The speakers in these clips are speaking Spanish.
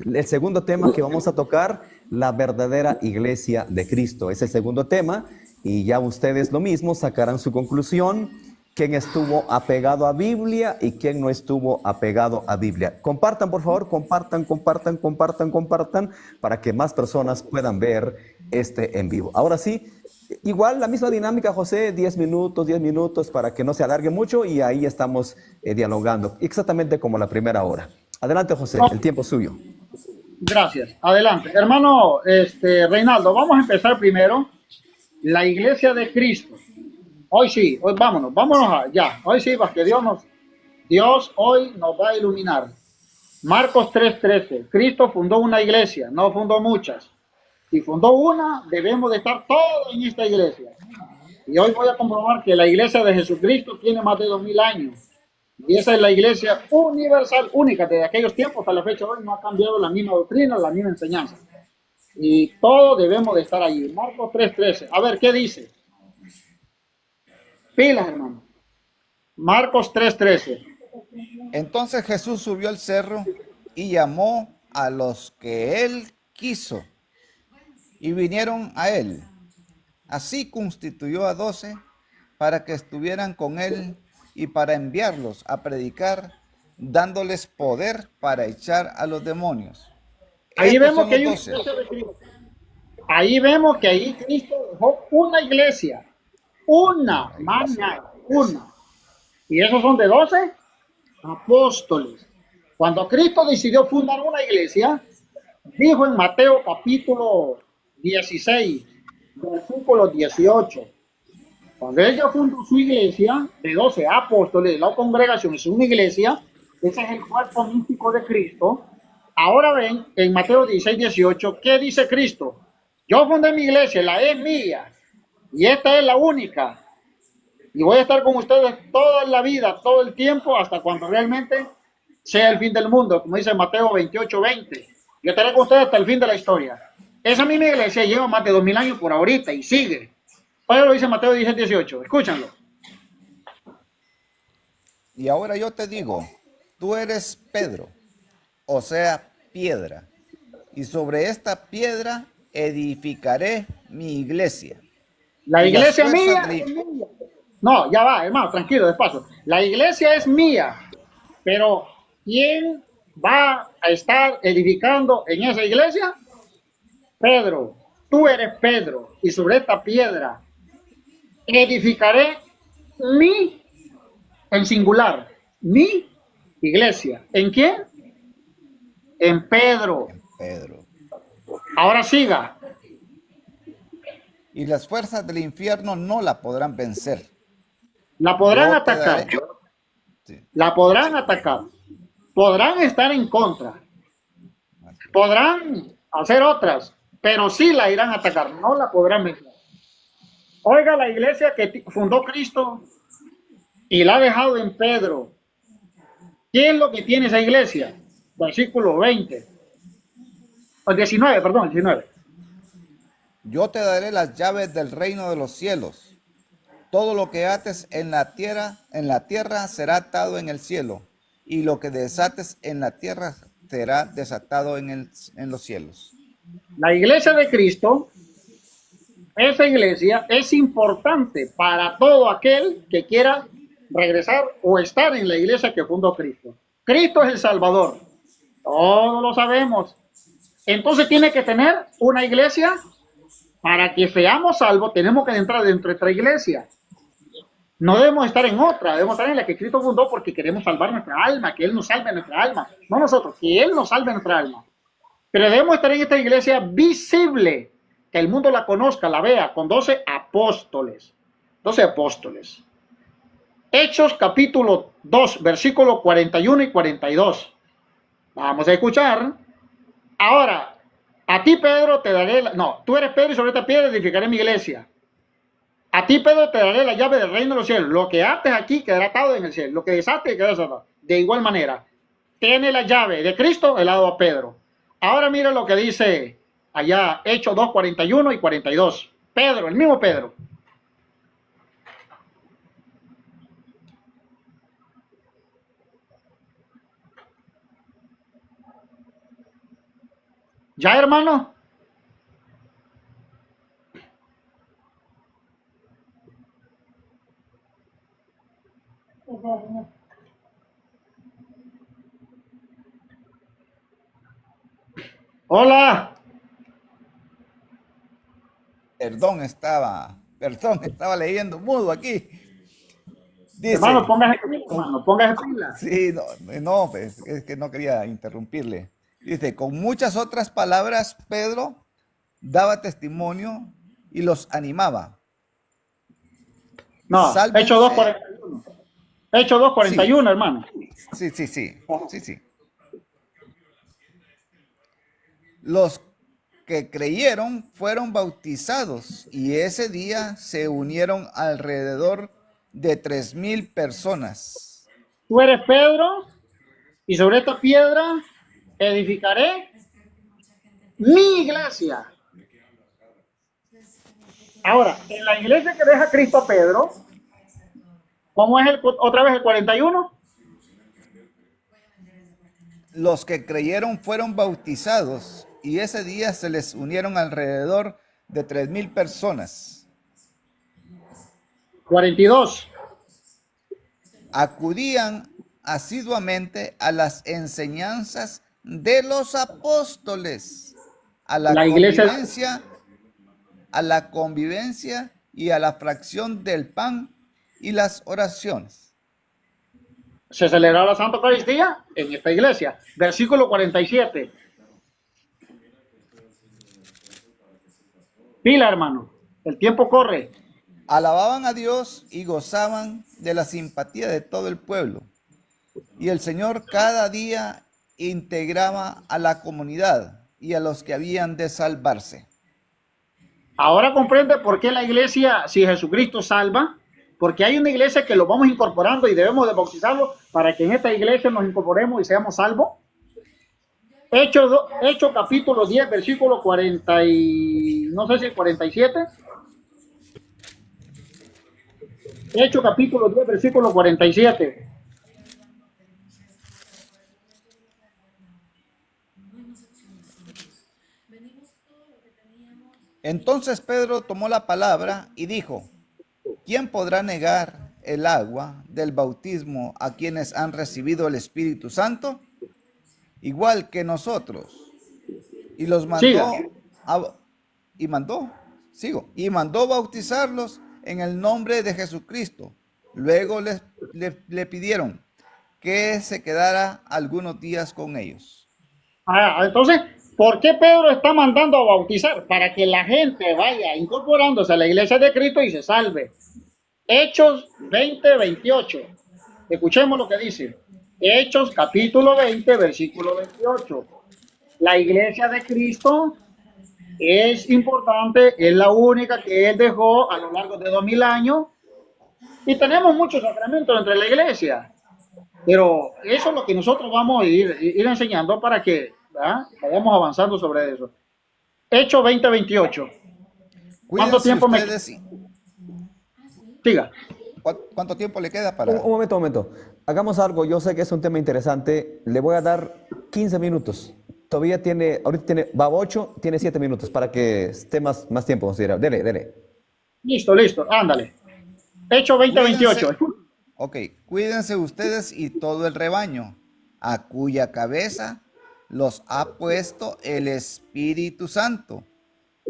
El segundo tema que vamos a tocar, la verdadera iglesia de Cristo. Es el segundo tema y ya ustedes lo mismo sacarán su conclusión. ¿Quién estuvo apegado a Biblia y quién no estuvo apegado a Biblia? Compartan, por favor, compartan, para que más personas puedan ver este en vivo. Ahora sí, igual la misma dinámica, José, 10 minutos para que no se alargue mucho y ahí estamos dialogando, exactamente como la primera hora. Adelante, José, el tiempo es suyo. Gracias. Adelante. Hermano Reinaldo, vamos a empezar primero. La iglesia de Cristo. Hoy sí, hoy vámonos ya. Hoy sí, para que Dios hoy nos va a iluminar. Marcos 3:13. Cristo fundó una iglesia, no fundó muchas. Si fundó una, debemos de estar todos en esta iglesia. Y hoy voy a comprobar que la iglesia de Jesucristo tiene más de 2000 años. Y esa es la iglesia universal, única, desde aquellos tiempos hasta la fecha de hoy no ha cambiado la misma doctrina, la misma enseñanza. Y todos debemos de estar allí. Marcos 3:13. A ver, ¿qué dice? Pilas, hermano. Marcos 3:13. Entonces Jesús subió al cerro y llamó a los que él quiso y vinieron a él. Así constituyó a 12 para que estuvieran con él y para enviarlos a predicar, dándoles poder para echar a los demonios. Ahí Estos vemos son que los hay una 12. iglesia de Cristo. Ahí vemos que ahí Cristo dejó una iglesia. Una, mañana, una. Y esos son de 12 apóstoles. Cuando Cristo decidió fundar una iglesia, dijo en Mateo capítulo 16, versículo 18. Cuando él ya fundó su iglesia de 12 apóstoles, la congregación es una iglesia, ese es el cuerpo místico de Cristo. Ahora ven, en Mateo 16, 18, ¿qué dice Cristo? Yo fundé mi iglesia, la es mía, y esta es la única. Y voy a estar con ustedes toda la vida, todo el tiempo, hasta cuando realmente sea el fin del mundo, como dice Mateo 28, 20. Yo estaré con ustedes hasta el fin de la historia. Esa misma iglesia lleva más de 2000 años por ahorita y sigue. Oye, lo dice Mateo 16, 18. Escúchanlo. Y ahora yo te digo, tú eres Pedro, o sea, piedra, y sobre esta piedra edificaré mi iglesia. La Y las iglesia fuerzas mía del... es mía. No, ya va, hermano, tranquilo, despacio. La iglesia es mía, pero ¿quién va a estar edificando en esa iglesia? Pedro. Tú eres Pedro, y sobre esta piedra edificaré mi, en singular, mi iglesia. ¿En quién? En Pedro. Pedro. Ahora siga. Y las fuerzas del infierno no la podrán vencer. La podrán Yo te atacar. daré... Sí, La podrán atacar. Podrán estar en contra. así es. Podrán hacer otras, pero sí la irán a atacar. No la podrán vencer. Oiga, la iglesia que fundó Cristo y la ha dejado en Pedro. ¿Qué es lo que tiene esa iglesia? Versículo 20. O 19, perdón, 19. Yo te daré las llaves del reino de los cielos. Todo lo que ates en la tierra será atado en el cielo, y lo que desates en la tierra será desatado en los cielos. La iglesia de Cristo, esa iglesia es importante para todo aquel que quiera regresar o estar en la iglesia que fundó Cristo. Cristo es el Salvador. Todos lo sabemos. Entonces tiene que tener una iglesia. Para que seamos salvos, tenemos que entrar dentro de nuestra iglesia. No debemos estar en otra, debemos estar en la que Cristo fundó porque queremos salvar nuestra alma, que Él nos salve nuestra alma. No nosotros, que Él nos salve nuestra alma. Pero debemos estar en esta iglesia visible, que el mundo la conozca, la vea, con 12 apóstoles. 12 apóstoles. Hechos capítulo 2, versículos 41 y 42. Vamos a escuchar. Ahora, a ti, Pedro, te daré... No, tú eres Pedro y sobre esta piedra edificaré mi iglesia. A ti, Pedro, te daré la llave del reino de los cielos. Lo que ates aquí quedará atado en el cielo. Lo que desates quedará desatado. De igual manera, tiene la llave de Cristo el lado a Pedro. Ahora mira lo que dice allá, Hechos 2, 41 y 42. Pedro, el mismo Pedro. ¿Ya, hermano? Hola. Perdón, estaba leyendo mudo aquí. Hermano, Dice, póngase pila, hermano, póngase pila. sí, no, pues, es que no quería interrumpirle. Dice, con muchas otras palabras, Pedro daba testimonio y los animaba. No, Hechos Sálvense. 2:41. Hechos Sí, 2:41, hermano. sí. Los que creyeron fueron bautizados y ese día se unieron alrededor de 3,000 personas. Tú eres Pedro, y sobre esta piedra edificaré mi iglesia. Ahora, en la iglesia que deja Cristo a Pedro, ¿cómo es otra vez el 41? Los que creyeron fueron bautizados y ese día se les unieron alrededor de 3,000 personas. 42. Acudían asiduamente a las enseñanzas de los apóstoles, a la La iglesia convivencia, a la convivencia y a la fracción del pan y las oraciones. se celebraba la Santa Eucaristía en esta iglesia. Versículo 47. Pila, hermano. El tiempo corre. Alababan a Dios y gozaban de la simpatía de todo el pueblo. Y el Señor cada día integraba a la comunidad y a los que habían de salvarse. Ahora comprende por qué la iglesia, si Jesucristo salva, porque hay una iglesia que lo vamos incorporando y debemos de bautizarlo para que en esta iglesia nos incorporemos y seamos salvos. Hecho capítulo 10, versículo 40 y no sé si el 47. Hecho capítulo 10, versículo 47. Entonces Pedro tomó la palabra y dijo, ¿quién podrá negar el agua del bautismo a quienes han recibido el Espíritu Santo? Igual que nosotros. Y los Siga. mandó bautizarlos en el nombre de Jesucristo. Luego le pidieron que se quedara algunos días con ellos. Entonces, ¿por qué Pedro está mandando a bautizar? Para que la gente vaya incorporándose a la iglesia de Cristo y se salve. Hechos 20, 28. Escuchemos lo que dice. Hechos capítulo 20, versículo 28. La iglesia de Cristo es importante, es la única que Él dejó a lo largo de 2000 años. Y tenemos muchos sacramentos entre la iglesia. Pero eso es lo que nosotros vamos a ir enseñando para que vayamos avanzando sobre eso. Hechos 20, 28. ¿Cuánto tiempo me queda? Siga. ¿Cuánto tiempo le queda Un para...? momento. Hagamos algo. Yo sé que es un tema interesante. Le voy a dar 15 minutos. Ahorita va 8, tiene 7 minutos para que esté más tiempo considerable. Dele. Listo. Ándale. Hechos 20, 28. Ok, cuídense ustedes y todo el rebaño, a cuya cabeza los ha puesto el Espíritu Santo,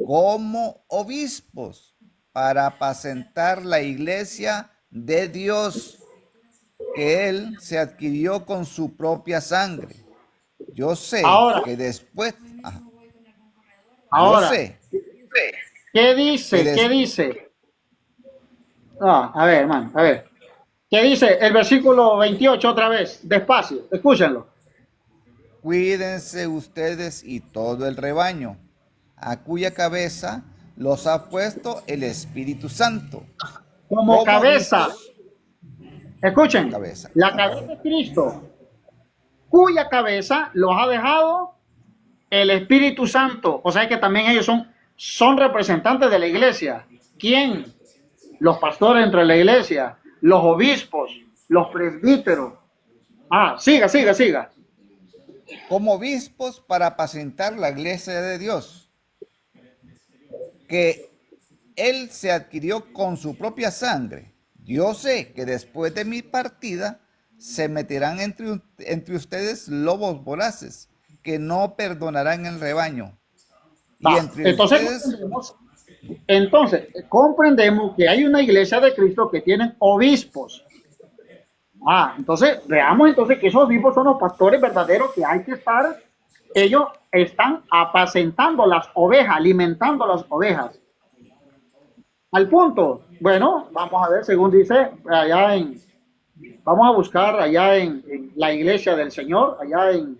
como obispos, para apacentar la iglesia de Dios, que Él se adquirió con su propia sangre. Yo sé que después... Ahora, yo sé ¿qué dice? ¿Qué dice? A ver, hermano, a ver. ¿Qué dice el versículo 28 otra vez? Despacio, escúchenlo. Cuídense ustedes y todo el rebaño, a cuya cabeza los ha puesto el Espíritu Santo. Como cabeza. Obispos, Escuchen, cabeza. la cabeza es Cristo, cuya cabeza los ha dejado el Espíritu Santo. O sea que también ellos son representantes de la iglesia. ¿Quién? Los pastores entre la iglesia, los obispos, los presbíteros. Siga. como obispos para apacentar la iglesia de Dios, que Él se adquirió con su propia sangre. Yo sé que después de mi partida se meterán entre ustedes lobos voraces, que no perdonarán el rebaño. Y Va, entre ustedes, entonces comprendemos que hay una iglesia de Cristo que tienen obispos. Entonces veamos entonces que esos obispos son los pastores verdaderos que hay que estar. Ellos están apacentando las ovejas, alimentando las ovejas. Al punto, bueno, vamos a ver, según dice vamos a buscar allá en la iglesia del Señor, allá en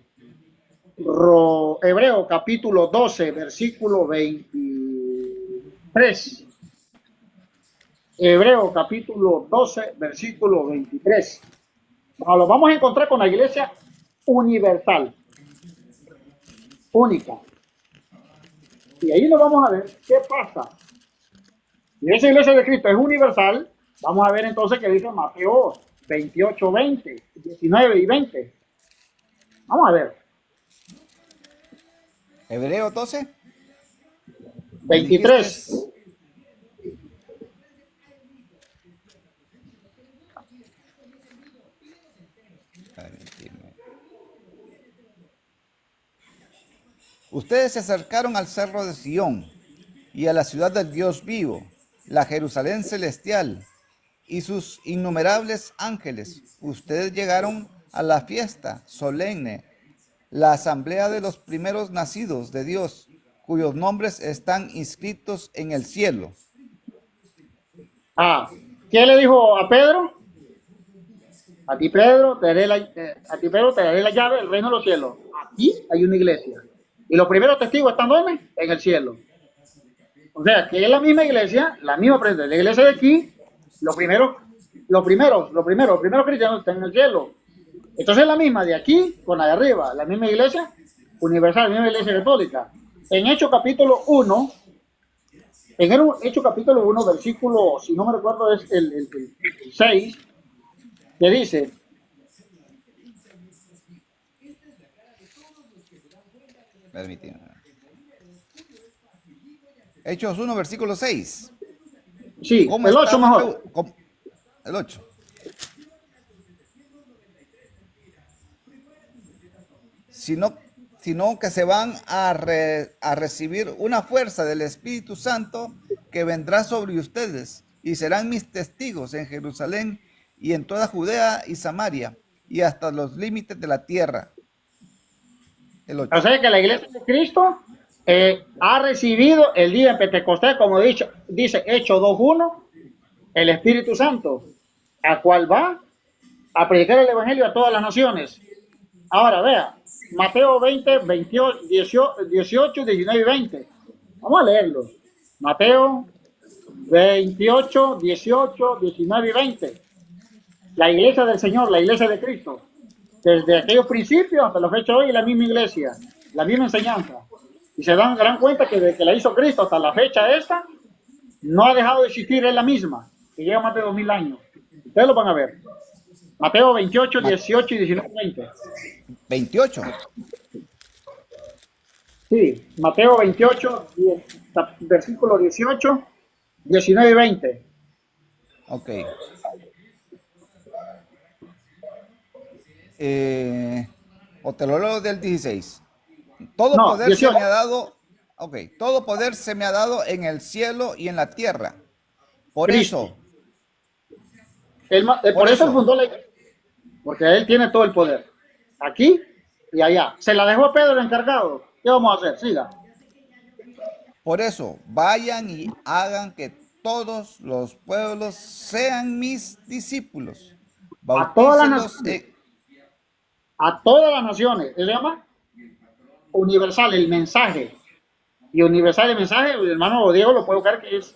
Hebreo capítulo 12, versículo 23. Hebreo capítulo 12, versículo 23. Lo vamos a encontrar con la iglesia universal, única. Y ahí nos vamos a ver qué pasa. Si esa iglesia de Cristo es universal, vamos a ver entonces qué dice Mateo 28, 20, 19 y 20. Vamos a ver. Hebreo 12, 23. Ustedes se acercaron al cerro de Sión y a la ciudad del Dios vivo, la Jerusalén celestial y sus innumerables ángeles. Ustedes llegaron a la fiesta solemne, la asamblea de los primeros nacidos de Dios, cuyos nombres están inscritos en el cielo. ¿Qué le dijo a Pedro? A ti, Pedro, te daré la llave del reino de los cielos. Aquí hay una iglesia. Y los primeros testigos están ¿dónde? En el cielo. O sea, que es la misma iglesia, la misma presencia. La iglesia de aquí, los primeros cristianos están en el cielo. Entonces es la misma de aquí con la de arriba, la misma iglesia universal, la misma iglesia católica. En Hechos capítulo 1, versículo, si no me recuerdo, es el 6, que dice: Permíteme. Hechos 1, versículo 6. Sí, el 8 mejor. El 8. Sino que se van a recibir una fuerza del Espíritu Santo que vendrá sobre ustedes y serán mis testigos en Jerusalén y en toda Judea y Samaria y hasta los límites de la tierra. El 8. O sea que la iglesia de Cristo ha recibido el día de Pentecostés, como dice Hechos 2.1, el Espíritu Santo, a cual va a predicar el Evangelio a todas las naciones. Ahora vea, Mateo 20, 18, 19 y 20. Vamos a leerlo. Mateo 28, 18, 19 y 20. La iglesia del Señor, la iglesia de Cristo. Desde aquellos principios hasta la fecha de hoy, la misma iglesia, la misma enseñanza. Y se dan cuenta que desde que la hizo Cristo hasta la fecha esta, no ha dejado de existir, es la misma, que lleva más de 2000 años. Ustedes lo van a ver. Mateo 28, 18 y 19, 20. 28. Sí, Mateo 28, versículo 18, 19 y 20. Ok. O te lo leo del 16. Todo poder 18. se me ha dado. Ok. Todo poder se me ha dado en el cielo y en la tierra. Por Cristo. eso. Por eso él fundó la iglesia. Porque él tiene todo el poder. Aquí y allá. Se la dejó a Pedro el encargado. ¿Qué vamos a hacer? Siga. Por eso, vayan y hagan que todos los pueblos sean mis discípulos. A todas las Bautícenlos naciones. A todas las naciones. Se llama universal, el mensaje. Y universal el mensaje, el hermano Diego lo puede buscar, que es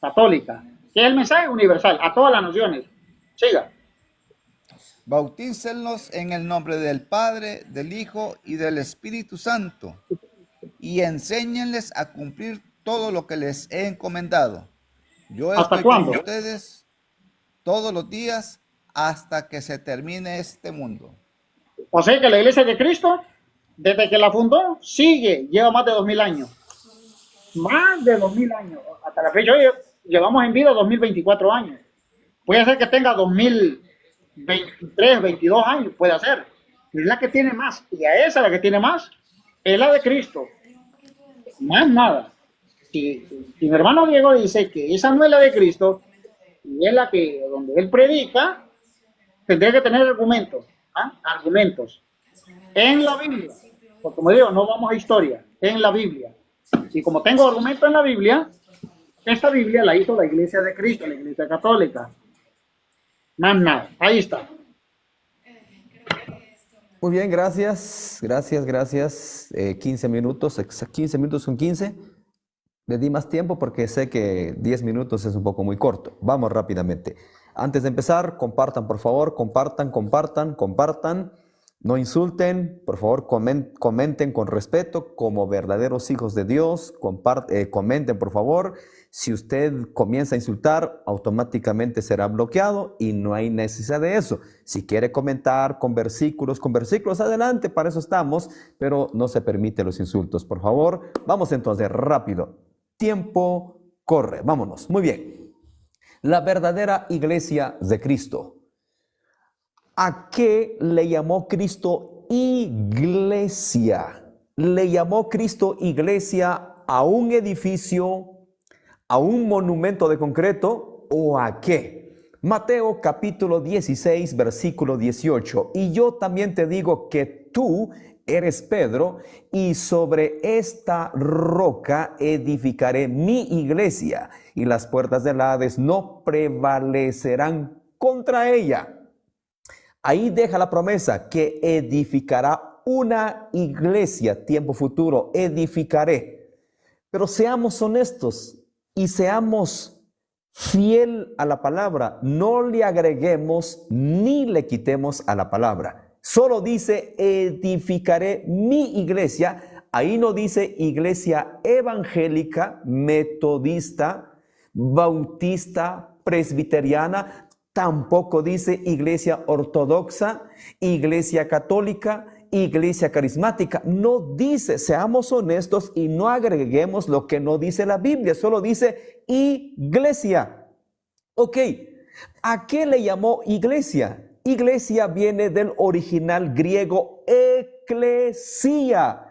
católica. ¿Qué es el mensaje? Universal, a todas las naciones. Siga. Bautícenlos en el nombre del Padre, del Hijo y del Espíritu Santo, y enséñenles a cumplir todo lo que les he encomendado. Yo ¿Hasta estoy cuándo? con ustedes todos los días hasta que se termine este mundo. O sea que la iglesia de Cristo, desde que la fundó, lleva más de 2000 años. Más de 2000 años. Hasta la fecha, hoy llevamos en vida 2024 años. Puede ser que tenga 2023, 22 años, puede ser. Es la que tiene más. Y a esa, la que tiene más, es la de Cristo. Más nada. Si mi hermano Diego dice que esa no es la de Cristo, y es la que donde él predica, tendría que tener argumentos. Argumentos. En la Biblia. Porque como digo, no vamos a historia. En la Biblia. Y como tengo argumentos en la Biblia, esta Biblia la hizo la Iglesia de Cristo, la Iglesia Católica. Más nada. Ahí está. Muy bien, gracias. 15 minutos, 15 minutos con 15. Le di más tiempo porque sé que 10 minutos es un poco muy corto. Vamos rápidamente. Antes de empezar, compartan, por favor. Compartan. No insulten, por favor, comenten con respeto como verdaderos hijos de Dios. Comenten, por favor. Si usted comienza a insultar, automáticamente será bloqueado y no hay necesidad de eso. Si quiere comentar con versículos, adelante, para eso estamos, pero no se permiten los insultos, por favor. Vamos entonces, rápido. Tiempo corre, vámonos. Muy bien. La verdadera iglesia de Cristo. ¿A qué le llamó Cristo iglesia? ¿Le llamó Cristo iglesia a un edificio, a un monumento de concreto o a qué? Mateo capítulo 16, versículo 18. Y yo también te digo que tú eres Pedro, y sobre esta roca edificaré mi iglesia, y las puertas del Hades no prevalecerán contra ella. Ahí deja la promesa que edificará una iglesia, tiempo futuro, edificaré. Pero seamos honestos y seamos fiel a la palabra. No le agreguemos ni le quitemos a la palabra. Solo dice edificaré mi iglesia. Ahí no dice iglesia evangélica, metodista, bautista, presbiteriana. Tampoco dice iglesia ortodoxa, iglesia católica, iglesia carismática. No dice, seamos honestos y no agreguemos lo que no dice la Biblia. Solo dice iglesia. Ok, ¿a qué le llamó iglesia? Iglesia viene del original griego eclesia.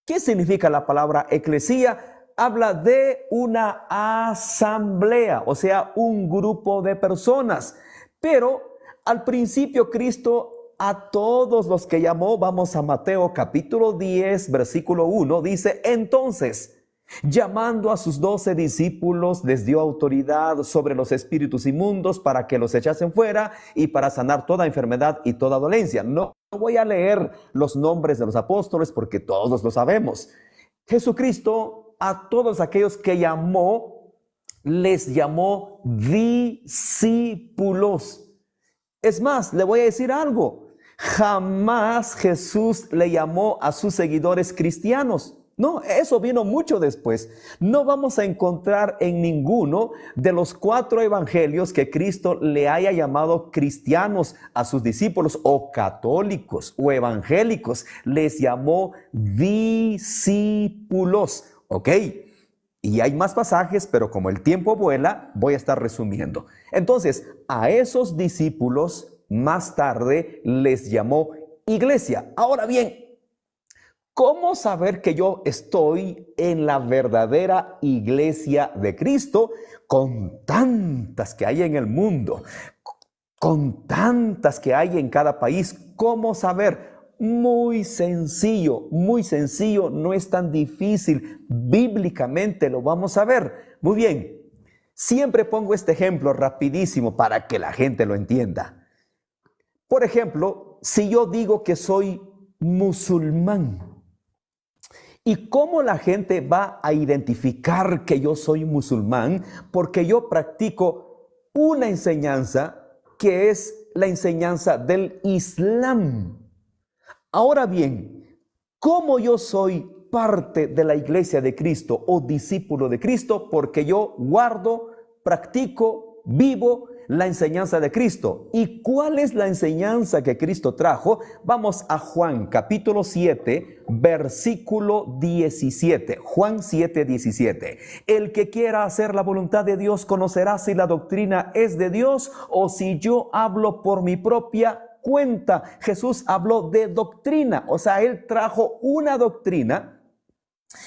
¿Qué significa la palabra eclesia? Habla de una asamblea, o sea, un grupo de personas. Pero al principio Cristo a todos los que llamó, vamos a Mateo capítulo 10, versículo 1, dice, entonces, llamando a sus 12 discípulos, les dio autoridad sobre los espíritus inmundos para que los echasen fuera y para sanar toda enfermedad y toda dolencia. No voy a leer los nombres de los apóstoles porque todos lo sabemos. Jesucristo a todos aquellos que llamó, les llamó discípulos. Es más, le voy a decir algo. Jamás Jesús le llamó a sus seguidores cristianos. No, eso vino mucho después. No vamos a encontrar en ninguno de los 4 evangelios que Cristo le haya llamado cristianos a sus discípulos o católicos o evangélicos. Les llamó discípulos. ¿Ok? Y hay más pasajes, pero como el tiempo vuela, voy a estar resumiendo. Entonces, a esos discípulos más tarde les llamó iglesia. Ahora bien, ¿cómo saber que yo estoy en la verdadera iglesia de Cristo con tantas que hay en el mundo, con tantas que hay en cada país? ¿Cómo saber? Muy sencillo, no es tan difícil. Bíblicamente lo vamos a ver. Muy bien, siempre pongo este ejemplo rapidísimo para que la gente lo entienda. Por ejemplo, si yo digo que soy musulmán, ¿y cómo la gente va a identificar que yo soy musulmán? Porque yo practico una enseñanza que es la enseñanza del Islam. Ahora bien, ¿cómo yo soy parte de la iglesia de Cristo o discípulo de Cristo? Porque yo guardo, practico, vivo la enseñanza de Cristo. ¿Y cuál es la enseñanza que Cristo trajo? Vamos a Juan capítulo 7, versículo 17. Juan 7, 17. El que quiera hacer la voluntad de Dios conocerá si la doctrina es de Dios o si yo hablo por mi propia cuenta. Jesús habló de doctrina, o sea, Él trajo una doctrina.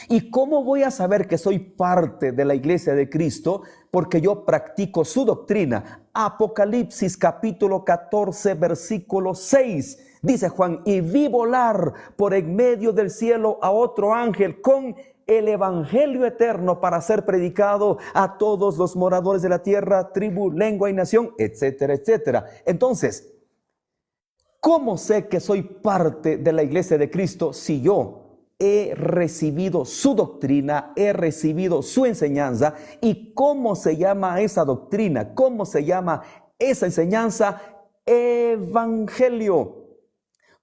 ¿Y cómo voy a saber que soy parte de la iglesia de Cristo? Porque yo practico su doctrina. Apocalipsis capítulo 14, versículo 6. Dice Juan, y vi volar por en medio del cielo a otro ángel con el evangelio eterno para ser predicado a todos los moradores de la tierra, tribu, lengua y nación, etcétera, etcétera. Entonces, ¿cómo sé que soy parte de la iglesia de Cristo si yo he recibido su doctrina, he recibido su enseñanza? ¿Y cómo se llama esa doctrina? ¿Cómo se llama esa enseñanza? Evangelio.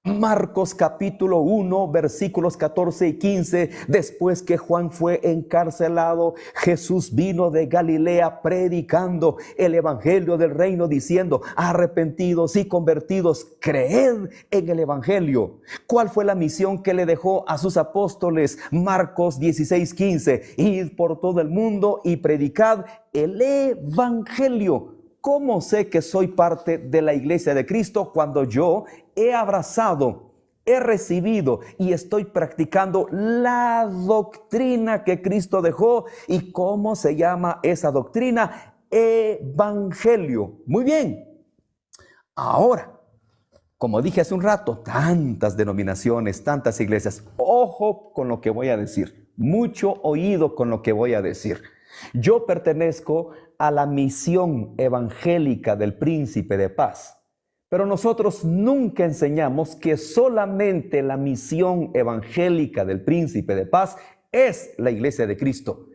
Marcos capítulo 1, versículos 14 y 15. Después que Juan fue encarcelado, Jesús vino de Galilea predicando el evangelio del reino, diciendo, arrepentidos y convertidos, creed en el evangelio. ¿Cuál fue la misión que le dejó a sus apóstoles? Marcos 16, 15. Id por todo el mundo y predicad el evangelio. ¿Cómo sé que soy parte de la iglesia de Cristo? Cuando yo he abrazado, he recibido y estoy practicando la doctrina que Cristo dejó. ¿Y cómo se llama esa doctrina? Evangelio. Muy bien. Ahora, como dije hace un rato, tantas denominaciones, tantas iglesias. Ojo con lo que voy a decir. Mucho oído con lo que voy a decir. Yo pertenezco a la misión evangélica del Príncipe de Paz, pero nosotros nunca enseñamos que solamente la misión evangélica del Príncipe de Paz es la iglesia de Cristo.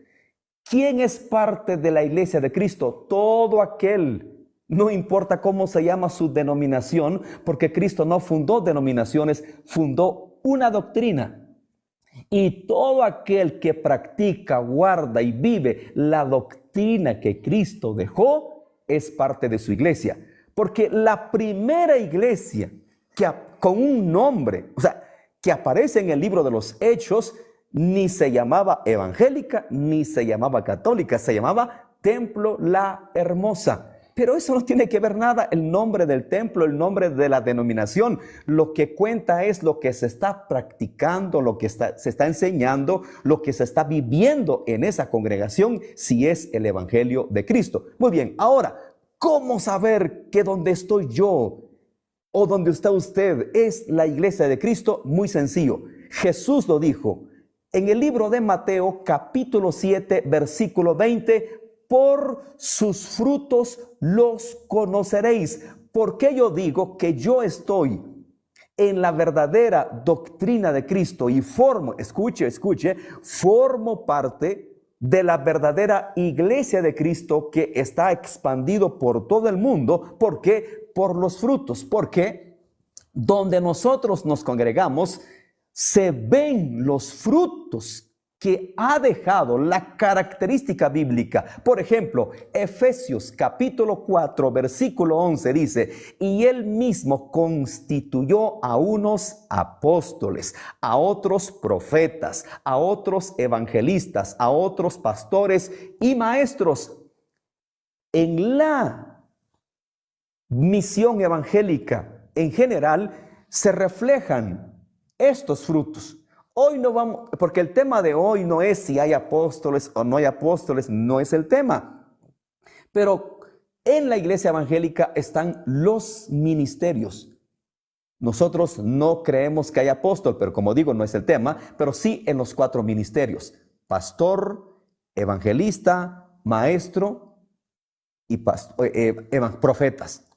¿Quién es parte de la iglesia de Cristo? Todo aquel, no importa cómo se llama su denominación, porque Cristo no fundó denominaciones, fundó una doctrina. Y todo aquel que practica, guarda y vive la doctrina que Cristo dejó es parte de su iglesia. Porque la primera iglesia con un nombre, o sea, que aparece en el libro de los Hechos, ni se llamaba evangélica, ni se llamaba católica, se llamaba Templo La Hermosa. Pero eso no tiene que ver nada el nombre del templo, el nombre de la denominación. Lo que cuenta es lo que se está practicando, lo que se está enseñando, lo que se está viviendo en esa congregación, si es el evangelio de Cristo. Muy bien, ahora, ¿cómo saber que donde estoy yo o donde está usted es la iglesia de Cristo? Muy sencillo. Jesús lo dijo en el libro de Mateo, capítulo 7, versículo 20. Por sus frutos los conoceréis. ¿Por qué yo digo que yo estoy en la verdadera doctrina de Cristo y formo parte de la verdadera iglesia de Cristo que está expandido por todo el mundo? ¿Por qué? Por los frutos. Porque donde nosotros nos congregamos se ven los frutos que ha dejado la característica bíblica. Por ejemplo, Efesios capítulo 4, versículo 11 dice, y él mismo constituyó a unos apóstoles, a otros profetas, a otros evangelistas, a otros pastores y maestros. En la misión evangélica en general se reflejan estos frutos. Hoy no vamos, porque el tema de hoy no es si hay apóstoles o no hay apóstoles, no es el tema. Pero en la iglesia evangélica están los ministerios. Nosotros no creemos que hay apóstol, pero como digo, no es el tema, pero sí en los 4 ministerios: pastor, evangelista, maestro y profetas.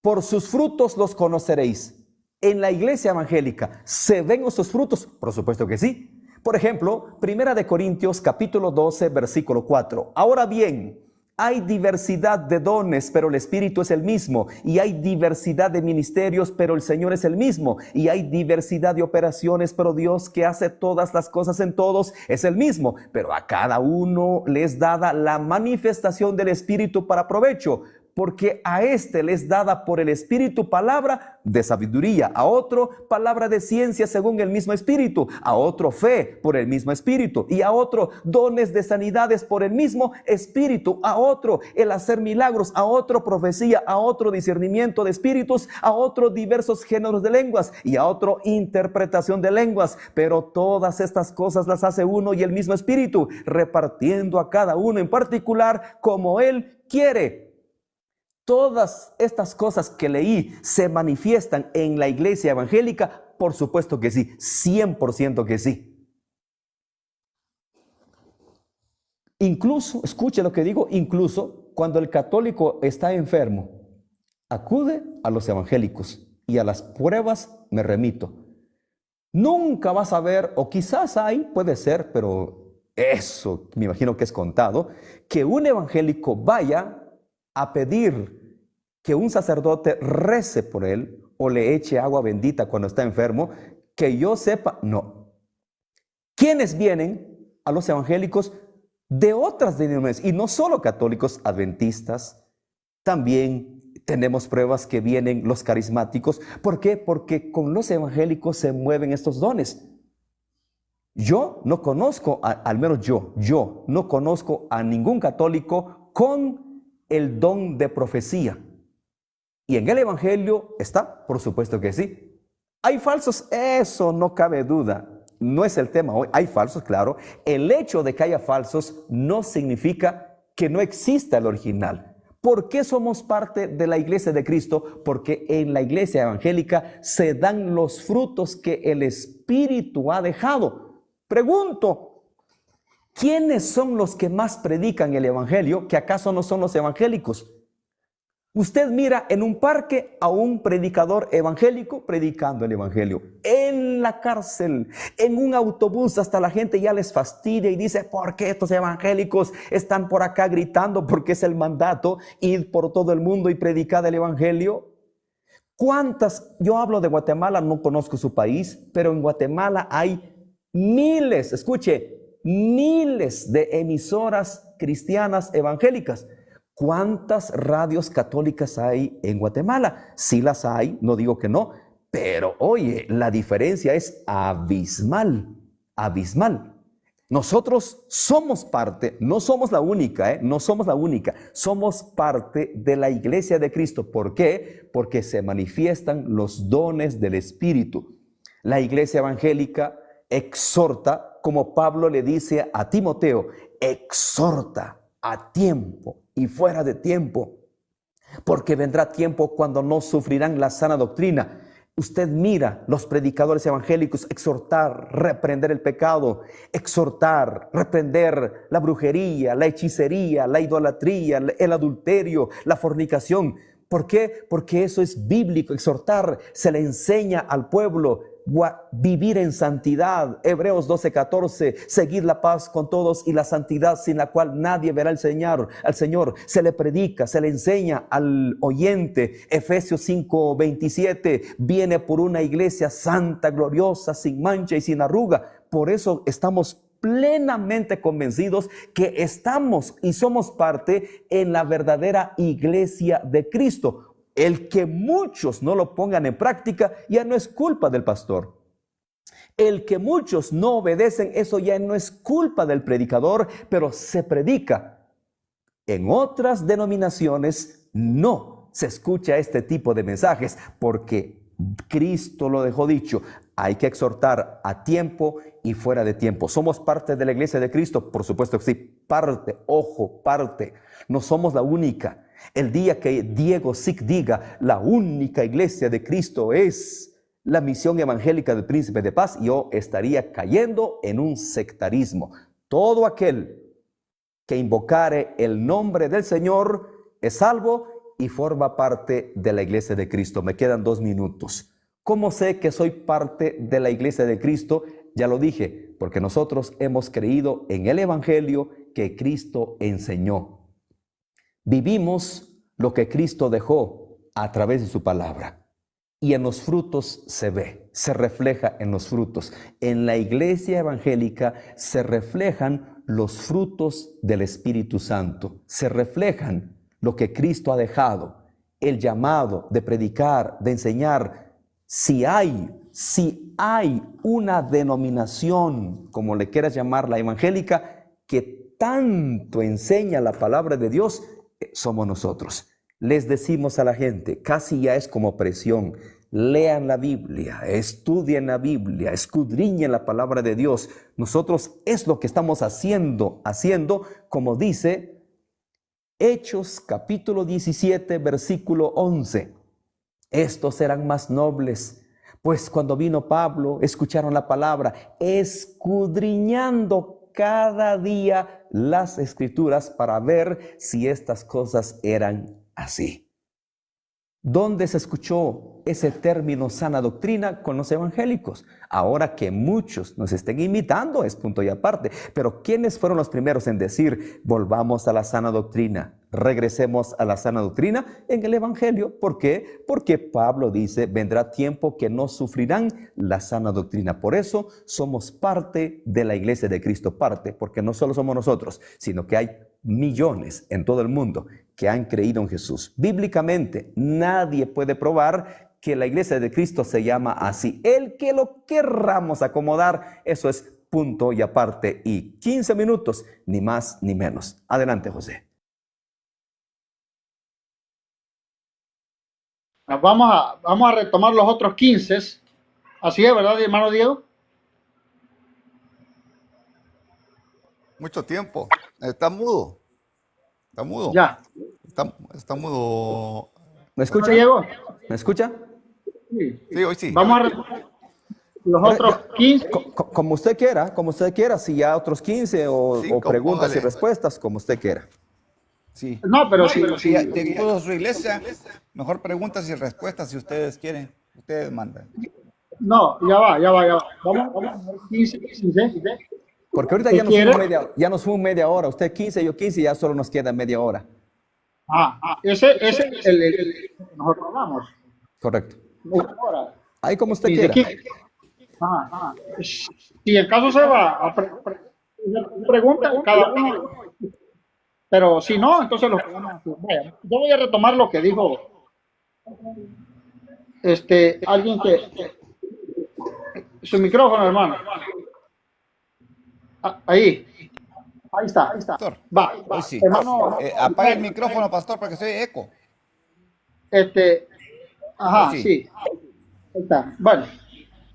Por sus frutos los conoceréis. En la iglesia evangélica, ¿se ven esos frutos? Por supuesto que sí. Por ejemplo, 1 Corintios capítulo 12, versículo 4. Ahora bien, hay diversidad de dones, pero el Espíritu es el mismo. Y hay diversidad de ministerios, pero el Señor es el mismo. Y hay diversidad de operaciones, pero Dios, que hace todas las cosas en todos, es el mismo. Pero a cada uno le es dada la manifestación del Espíritu para provecho. porque a este le es dada por el Espíritu palabra de sabiduría, a otro palabra de ciencia según el mismo Espíritu, a otro fe por el mismo Espíritu, y a otro dones de sanidades por el mismo Espíritu, a otro el hacer milagros, a otro profecía, a otro discernimiento de espíritus, a otro diversos géneros de lenguas, y a otro interpretación de lenguas. Pero todas estas cosas las hace uno y el mismo Espíritu, repartiendo a cada uno en particular como Él quiere. Todas estas cosas que leí se manifiestan en la iglesia evangélica. Por supuesto que sí, 100% que sí. Incluso, escuche lo que digo, incluso cuando el católico está enfermo, acude a los evangélicos y a las pruebas me remito. Nunca vas a ver, o quizás hay, puede ser, pero eso me imagino que es contado, que un evangélico vaya a pedir que un sacerdote rece por él o le eche agua bendita cuando está enfermo. Que yo sepa, no. ¿Quiénes vienen a los evangélicos? De otras denominaciones, y no solo católicos, adventistas, también tenemos pruebas que vienen los carismáticos. ¿Por qué? Porque con los evangélicos se mueven estos dones. Yo no conozco, al menos yo no conozco a ningún católico con el don de profecía. Y en el evangelio está, por supuesto que sí. ¿Hay falsos? Eso no cabe duda. No es el tema hoy. Hay falsos, claro. El hecho de que haya falsos no significa que no exista el original. ¿Por qué somos parte de la iglesia de Cristo? Porque en la iglesia evangélica se dan los frutos que el Espíritu ha dejado. Pregunto, ¿quiénes son los que más predican el evangelio? ¿Que acaso no son los evangélicos? Usted mira en un parque a un predicador evangélico predicando el evangelio. En la cárcel, en un autobús, hasta la gente ya les fastidia y dice: ¿por qué estos evangélicos están por acá gritando? Porque es el mandato, ir por todo el mundo y predicar el evangelio. ¿Cuántas? Yo hablo de Guatemala, no conozco su país, pero en Guatemala hay miles, escuche, miles de emisoras cristianas evangélicas. ¿Cuántas radios católicas hay en Guatemala? Sí las hay, no digo que no, pero oye, la diferencia es abismal, abismal. Nosotros somos parte, no somos la única, no somos la única, somos parte de la iglesia de Cristo. ¿Por qué? Porque se manifiestan los dones del Espíritu. La iglesia evangélica exhorta, como Pablo le dice a Timoteo, exhorta a tiempo y fuera de tiempo, porque vendrá tiempo cuando no sufrirán la sana doctrina. Usted mira los predicadores evangélicos exhortar, reprender el pecado, exhortar, reprender la brujería, la hechicería, la idolatría, el adulterio, la fornicación. ¿Por qué? Porque eso es bíblico. Exhortar, se le enseña al pueblo vivir en santidad. Hebreos 12:14, seguid la paz con todos y la santidad sin la cual nadie verá al Señor. Se le predica, se le enseña al oyente. Efesios 5:27, viene por una iglesia santa, gloriosa, sin mancha y sin arruga. Por eso estamos plenamente convencidos que estamos y somos parte en la verdadera iglesia de Cristo. El que muchos no lo pongan en práctica ya no es culpa del pastor. El que muchos no obedecen, eso ya no es culpa del predicador, pero se predica. En otras denominaciones no se escucha este tipo de mensajes porque Cristo lo dejó dicho. Hay que exhortar a tiempo y fuera de tiempo. ¿Somos parte de la iglesia de Cristo? Por supuesto que sí. Parte, ojo, parte. No somos la única. El día que Diego Sick diga la única iglesia de Cristo es la misión evangélica del Príncipe de Paz, yo estaría cayendo en un sectarismo. Todo aquel que invocare el nombre del Señor es salvo y forma parte de la iglesia de Cristo. Me quedan 2 minutos. ¿Cómo sé que soy parte de la iglesia de Cristo? Ya lo dije, porque nosotros hemos creído en el evangelio que Cristo enseñó. Vivimos lo que Cristo dejó a través de su palabra. Y en los frutos se ve, se refleja en los frutos. En la iglesia evangélica se reflejan los frutos del Espíritu Santo. Se reflejan lo que Cristo ha dejado, el llamado de predicar, de enseñar. Si hay una denominación, como le quieras llamar, la evangélica, que tanto enseña la palabra de Dios, somos nosotros. Les decimos a la gente, casi ya es como presión: lean la Biblia, estudien la Biblia, escudriñen la palabra de Dios. Nosotros es lo que estamos haciendo, como dice Hechos capítulo 17, versículo 11. Estos serán más nobles, pues cuando vino Pablo, escucharon la palabra, escudriñando cada día las Escrituras para ver si estas cosas eran así. ¿Dónde se escuchó ese término sana doctrina? Con los evangélicos. Ahora que muchos nos estén imitando es punto y aparte. Pero ¿quiénes fueron los primeros en decir volvamos a la sana doctrina? Regresemos a la sana doctrina en el evangelio. ¿Por qué? Porque Pablo dice, vendrá tiempo que no sufrirán la sana doctrina. Por eso somos parte de la iglesia de Cristo. Parte, porque no solo somos nosotros, sino que hay millones en todo el mundo que han creído en Jesús. Bíblicamente, nadie puede probar que la iglesia de Cristo se llama así. El que lo querramos acomodar, eso es punto y aparte. Y 15 minutos, ni más ni menos. Adelante, José. Vamos a retomar los otros 15. Así es, ¿verdad, hermano Diego? Mucho tiempo. Está mudo. Está mudo. Ya. Está mudo. ¿Me escucha? Diego? ¿Me escucha? Sí. Sí, hoy sí. Vamos a retomar los otros 15. Como usted quiera, si ya otros 15 o preguntas y póngale. respuestas, como usted quiera. Sí. No, pero sí. Si puso su iglesia, mejor preguntas y respuestas si ustedes quieren. Ustedes mandan. No, ya va. Vamos a ver 15. Porque ahorita ya nos fuimos media hora. Usted 15, yo 15, y ya solo nos queda media hora. Ese es el que nosotros hablamos. Correcto. Ahora, Ahí como usted 15, quiera. 15. Si en caso se va a preguntar cada uno, pero si no, entonces lo podemos hacer. Vaya, yo voy a retomar lo que dijo alguien que su micrófono, hermano. Ahí está. Pastor. Va, Hoy sí. hermano. Apague el micrófono, pastor, para que se oye eco. Sí. Ahí está. Bueno,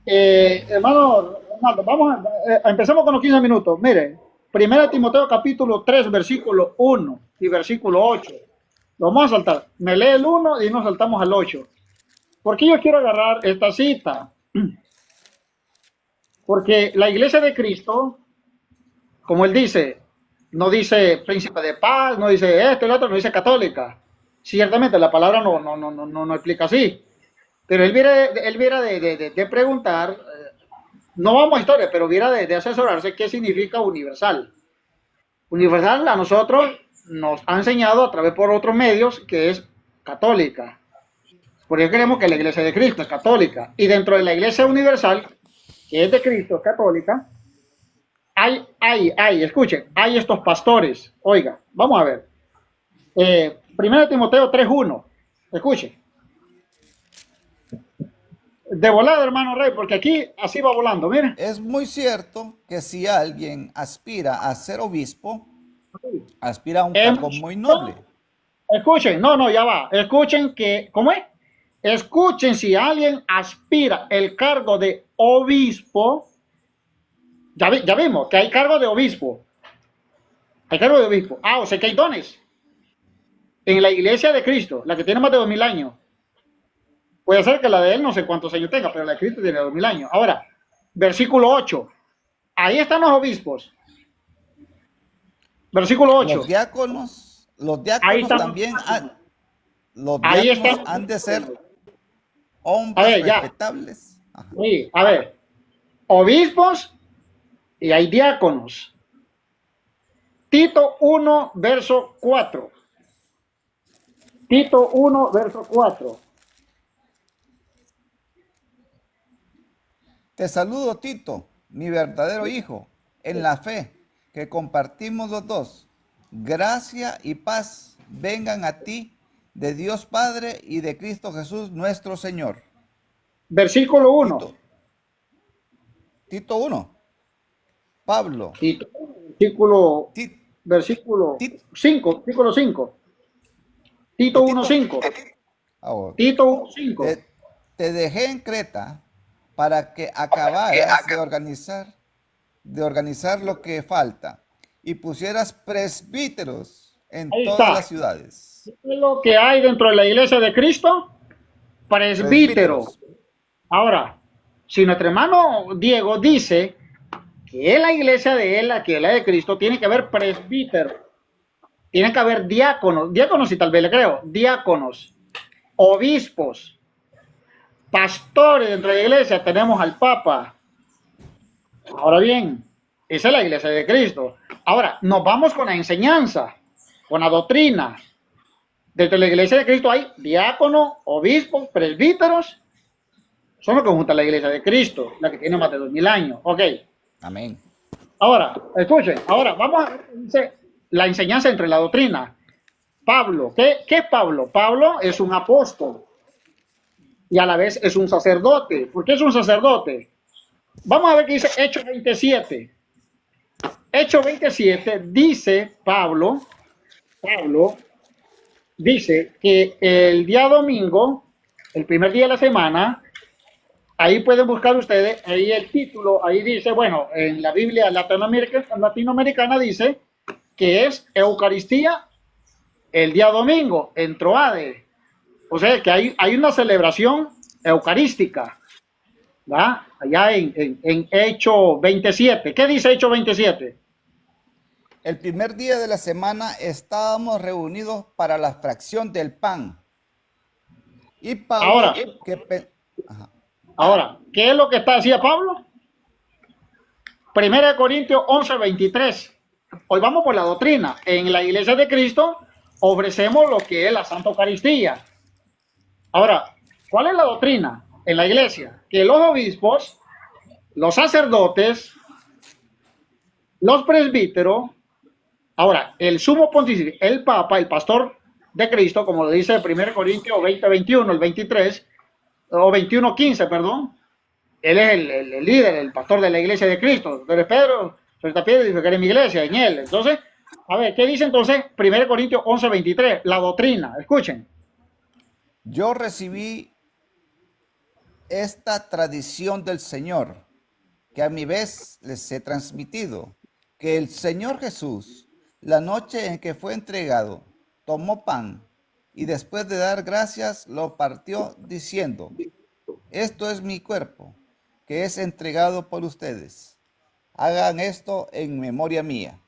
hermano Ronaldo, empecemos con los 15 minutos. Mire, 1 Timoteo capítulo 3, versículo 1 y versículo 8. Lo vamos a saltar. Me lee el 1 y nos saltamos al 8. ¿Por qué yo quiero agarrar esta cita? Porque la iglesia de Cristo, como él dice, no dice príncipe de paz, no dice esto y lo otro, no dice católica. Ciertamente la palabra no explica así. Pero él viera de preguntar, no vamos a historia, pero viera de asesorarse qué significa universal. Universal a nosotros nos ha enseñado a través por otros medios que es católica. Por eso creemos que la iglesia de Cristo es católica. Y dentro de la iglesia universal, que es de Cristo, católica, escuchen, hay estos pastores. Oiga, vamos a ver. 1 Timoteo 3:1. Escuchen. De volada, hermano Rey, porque aquí así va volando, miren. Es muy cierto que si alguien aspira a ser obispo, aspira a un cargo muy noble. Escuchen, ya va. Escuchen que, ¿cómo es? Escuchen, si alguien aspira el cargo de obispo, ya vimos que hay cargo de obispo. Hay cargo de obispo. O sea que hay dones. En la iglesia de Cristo, la que tiene más de 2000 años. Puede ser que la de él no sé cuántos años tenga, pero la de Cristo tiene 2000 años. Ahora, versículo 8. Ahí están los obispos. Versículo 8. Los diáconos también han de ser hombres respetables. Sí, a ver. Obispos y hay diáconos. Tito 1, verso 4. Tito 1, verso 4. Te saludo, Tito, mi verdadero hijo, en la fe que compartimos los dos. Gracia y paz vengan a ti de Dios Padre y de Cristo Jesús nuestro Señor. Versículo 1. Tito 1. Pablo. Tito, versículo, Ti- versículo Ti- 5. Versículo 5. Tito 1, 5. ahora, Tito 1, 5. te dejé en Creta para que acabaras de organizar lo que falta y pusieras presbíteros en Ahí todas está. las ciudades. ¿Qué es lo que hay dentro de la iglesia de Cristo? Presbítero. Ahora, si nuestro hermano Diego dice que en la iglesia de él, que es la de Cristo, tiene que haber presbítero, tiene que haber diáconos y tal vez le creo, diáconos, obispos, pastores dentro de la iglesia, tenemos al Papa. Ahora bien, esa es la iglesia de Cristo. Ahora, nos vamos con la enseñanza, con la doctrina. Dentro de la iglesia de Cristo hay diáconos, obispos, presbíteros. Son los que juntan la iglesia de Cristo, la que tiene más de 2000 años. Ok. Amén. Ahora, escuchen, ahora vamos a ver la enseñanza entre la doctrina. Pablo, ¿qué es Pablo? Pablo es un apóstol y a la vez es un sacerdote. ¿Por qué es un sacerdote? Vamos a ver qué dice Hechos 27. Hechos 27 dice Pablo dice que el día domingo, el primer día de la semana, ahí pueden buscar ustedes, ahí el título, ahí dice, bueno, en la Biblia latinoamericana dice que es Eucaristía el día domingo, en Troade. O sea, que hay una celebración eucarística, ¿verdad? Allá en Hechos 27. ¿Qué dice Hechos 27? El primer día de la semana estábamos reunidos para la fracción del pan. Y Pablo, Ahora, ¿qué es lo que hacía Pablo? 1 Corintios 11, 23. Hoy vamos por la doctrina. En la iglesia de Cristo ofrecemos lo que es la Santa Eucaristía. Ahora, ¿cuál es la doctrina en la iglesia? Que los obispos, los sacerdotes, los presbíteros, ahora, el sumo pontífice, el Papa, el pastor de Cristo, como lo dice 1 Corintios 20, 21, el 23, o 21, 15, perdón. Él es el líder, el pastor de la iglesia de Cristo. Tú eres Pedro, soy esta piedra y edificaré mi iglesia en él. Entonces, a ver, ¿qué dice entonces 1 Corintios 11, 23? La doctrina, escuchen. yo recibí esta tradición del Señor, que a mi vez les he transmitido, que el Señor Jesús, la noche en que fue entregado, tomó pan y después de dar gracias lo partió diciendo, esto es mi cuerpo, que es entregado por ustedes. Hagan esto en memoria mía.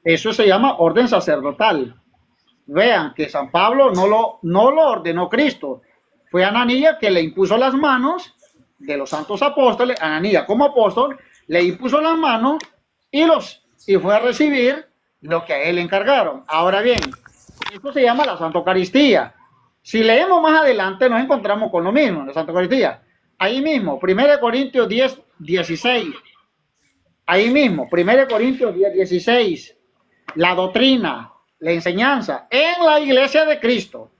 Eso se llama orden sacerdotal. Vean que San Pablo no lo ordenó Cristo. Fue Ananías que le impuso las manos de los santos apóstoles. Ananías como apóstol le impuso las manos y fue a recibir lo que a él le encargaron. Ahora bien, esto se llama la Santa Eucaristía. Si leemos más adelante nos encontramos con lo mismo en la Santa Eucaristía. Ahí mismo, 1 Corintios 10, 16. Ahí mismo, 1 Corintios 10, 16. La doctrina, la enseñanza en la iglesia de Cristo.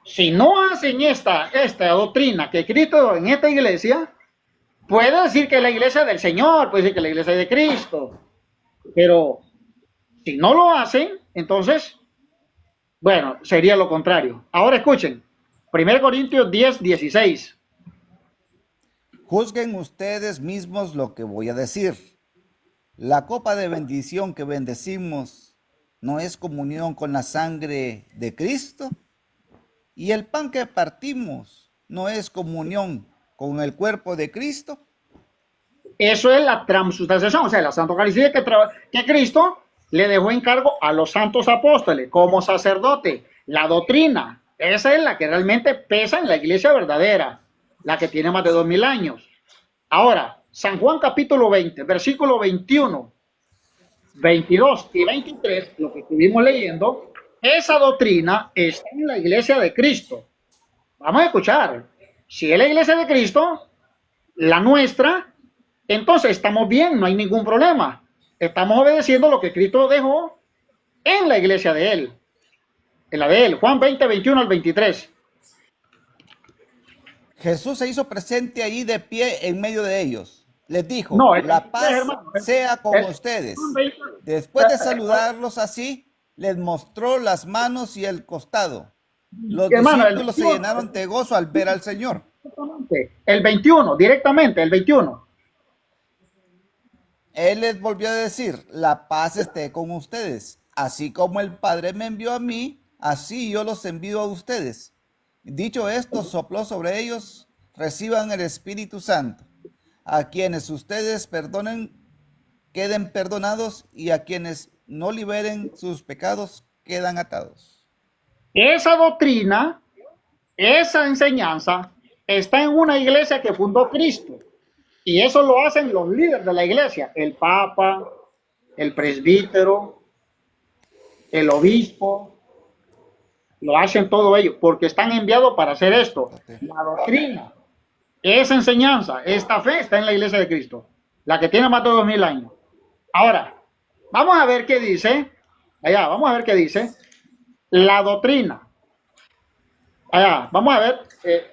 Si no hacen esta doctrina que Cristo en esta iglesia, puede decir que es la iglesia del Señor, puede decir que es la iglesia de Cristo. Pero si no lo hacen, entonces, bueno, sería lo contrario. Ahora escuchen, 1 Corintios 10, 16. Juzguen ustedes mismos lo que voy a decir. La copa de bendición que bendecimos no es comunión con la sangre de Cristo. Y el pan que partimos no es comunión con el cuerpo de Cristo. Eso es la transubstanciación, o sea, la Santa Eucaristía que Cristo le dejó encargo a los santos apóstoles como sacerdote. La doctrina, esa es la que realmente pesa en la iglesia verdadera, la que tiene más de 2000 años. Ahora, San Juan capítulo 20, versículo 21, 22 y 23, lo que estuvimos leyendo, esa doctrina está en la iglesia de Cristo. Vamos a escuchar. Si es la iglesia de Cristo, la nuestra, entonces estamos bien, no hay ningún problema. Estamos obedeciendo lo que Cristo dejó en la iglesia de él. en la de él, Juan 20, 21 al 23. Jesús se hizo presente ahí de pie en medio de ellos. Les dijo, No, la paz hermano, sea con ustedes. Después de saludarlos así, les mostró las manos y el costado. Los hermano, discípulos se llenaron de gozo al ver al Señor. El 21, directamente, el 21. Él les volvió a decir, la paz esté con ustedes. Así como el Padre me envió a mí, así yo los envío a ustedes. Dicho esto, sopló sobre ellos, reciban el Espíritu Santo. A quienes ustedes perdonen, queden perdonados, y a quienes no liberen sus pecados, quedan atados. Esa doctrina, esa enseñanza, está en una iglesia que fundó Cristo. Y eso lo hacen los líderes de la iglesia, el papa, el presbítero, el obispo, lo hacen todo ellos, porque están enviados para hacer esto. La doctrina, esa enseñanza, esta fe está en la iglesia de Cristo, la que tiene más de 2000 años. Ahora, vamos a ver qué dice, vamos a ver qué dice la doctrina. Vamos a ver,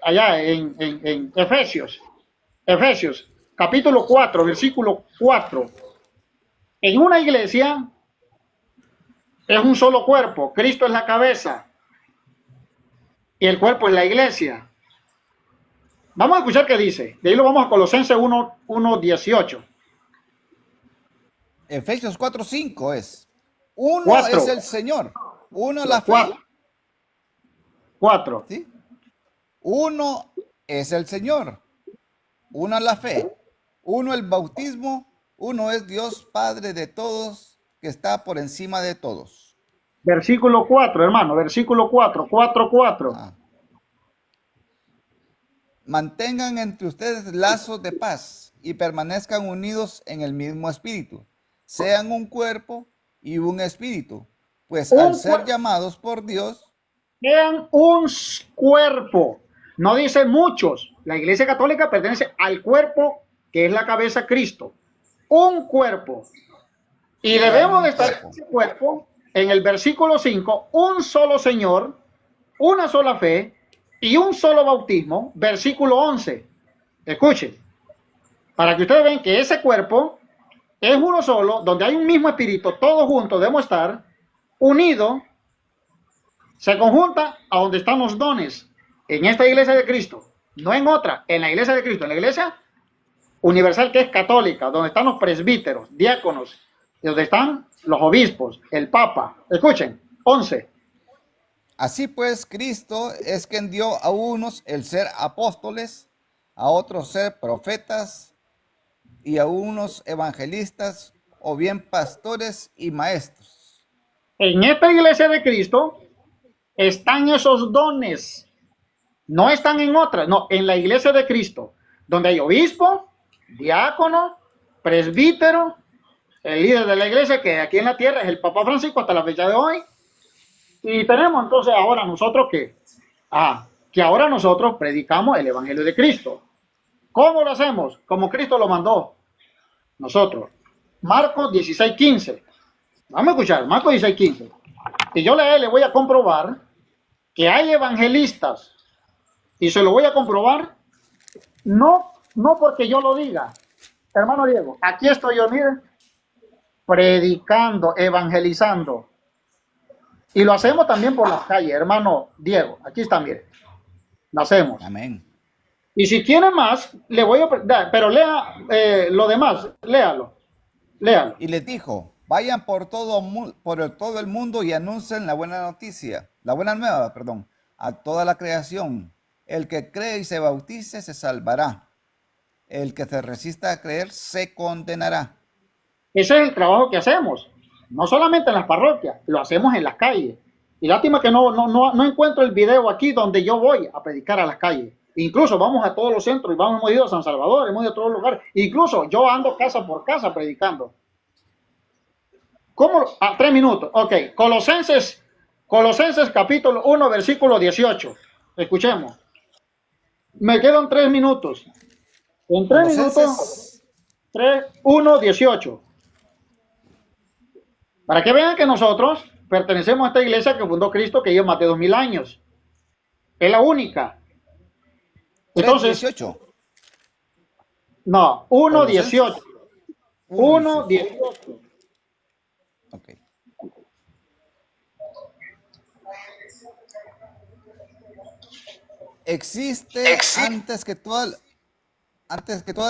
allá en Efesios, capítulo 4, versículo 4. En una iglesia es un solo cuerpo, Cristo es la cabeza y el cuerpo es la iglesia. Vamos a escuchar qué dice. De ahí lo vamos a Colosenses 1:18. Efesios 4:5 es. Uno 4. es el Señor. Uno la fe. 4. ¿Sí? Uno es el Señor. Uno la fe. Uno el bautismo. Uno es Dios Padre de todos, que está por encima de todos. Versículo 4, hermano. Versículo 4. 4:4. Mantengan entre ustedes lazos de paz y permanezcan unidos en el mismo espíritu. Sean un cuerpo y un espíritu, pues al ser llamados por Dios, sean un cuerpo. No dice muchos. La Iglesia Católica pertenece al cuerpo que es la cabeza Cristo. Un cuerpo. Y debemos de estar en ese cuerpo, en el versículo 5, un solo Señor, una sola fe y un solo bautismo. Versículo 11. Escuchen. Para que ustedes vean que ese cuerpo es uno solo, donde hay un mismo espíritu, todos juntos debemos estar unidos. Se conjunta a donde están los dones, en esta iglesia de Cristo, no en otra, en la iglesia de Cristo, en la iglesia universal que es católica, donde están los presbíteros, diáconos, y donde están los obispos, el papa. Escuchen, 11. Así pues, Cristo es quien dio a unos el ser apóstoles, a otros ser profetas, y a unos evangelistas, o bien pastores y maestros. En esta iglesia de Cristo están esos dones, no están en otras, no, en la iglesia de Cristo, donde hay obispo, diácono, presbítero, el líder de la iglesia, que aquí en la tierra es el Papa Francisco hasta la fecha de hoy. Y tenemos entonces ahora nosotros que ahora nosotros predicamos el evangelio de Cristo. ¿Cómo lo hacemos? Como Cristo lo mandó. Nosotros. Marcos 16:15. Vamos a escuchar, Marcos 16:15. Y yo le voy a comprobar que hay evangelistas. Y se lo voy a comprobar no porque yo lo diga. Hermano Diego, aquí estoy yo, mire, predicando, evangelizando. Y lo hacemos también por las calles, hermano Diego. Aquí está, mire. Lo hacemos. Amén. Y si tiene más, le voy a dar, pero lea lo demás, léalo. Y les dijo, vayan por todo el mundo y anuncien la buena nueva, a toda la creación. El que cree y se bautice se salvará. El que se resista a creer se condenará. Ese es el trabajo que hacemos. No solamente en las parroquias, lo hacemos en las calles. Y lástima que no encuentro el video aquí donde yo voy a predicar a las calles. Incluso vamos a todos los centros y hemos ido a San Salvador, hemos ido a todos los lugares. Incluso yo ando casa por casa predicando. ¿Cómo? 3 minutos. Ok. Colosenses capítulo 1, versículo 18. Escuchemos. Me quedan 3 minutos. En 3 minutos, 1, 18. Para que vean que nosotros pertenecemos a esta iglesia que fundó Cristo, que lleva más de 2000 años. Es la única. Entonces, 3:18. no, 1:18. 1:18. Ok. Existe antes que todas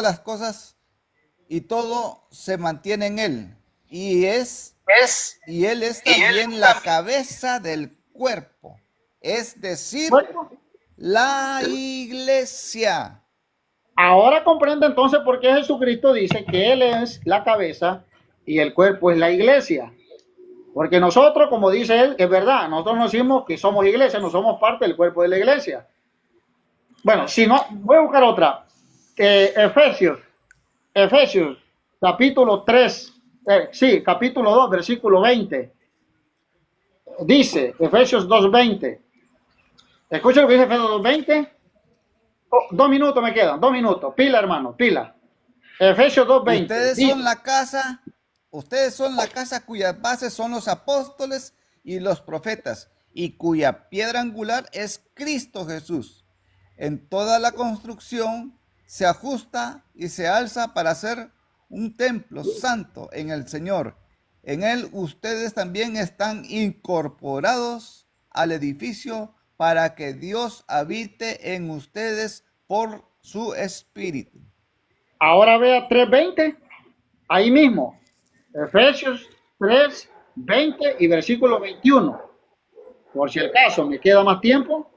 las cosas, y todo se mantiene en él. Y él es también la cabeza del cuerpo, es decir, Bueno, la iglesia. ahora comprende entonces por qué Jesucristo dice que Él es la cabeza y el cuerpo es la iglesia. Porque nosotros, como dice Él, es verdad, nosotros no decimos que somos iglesia, no somos parte del cuerpo de la iglesia. Bueno, si no, voy a buscar otra. Efesios, capítulo 3, capítulo 2, versículo 20. Dice, Efesios 2:20. Escucha lo que dice Efesios 2:20. 2 minutos me quedan, 2 minutos. Pila, hermano, pila. Efesios 2:20. Ustedes son la casa cuyas bases son los apóstoles y los profetas, y cuya piedra angular es Cristo Jesús. En toda la construcción se ajusta y se alza para hacer un templo santo en el Señor. En él ustedes también están incorporados al edificio para que Dios habite en ustedes por su espíritu. Ahora vea 3:20, ahí mismo. Efesios 3:20 y versículo 21. Por si el caso me queda más tiempo.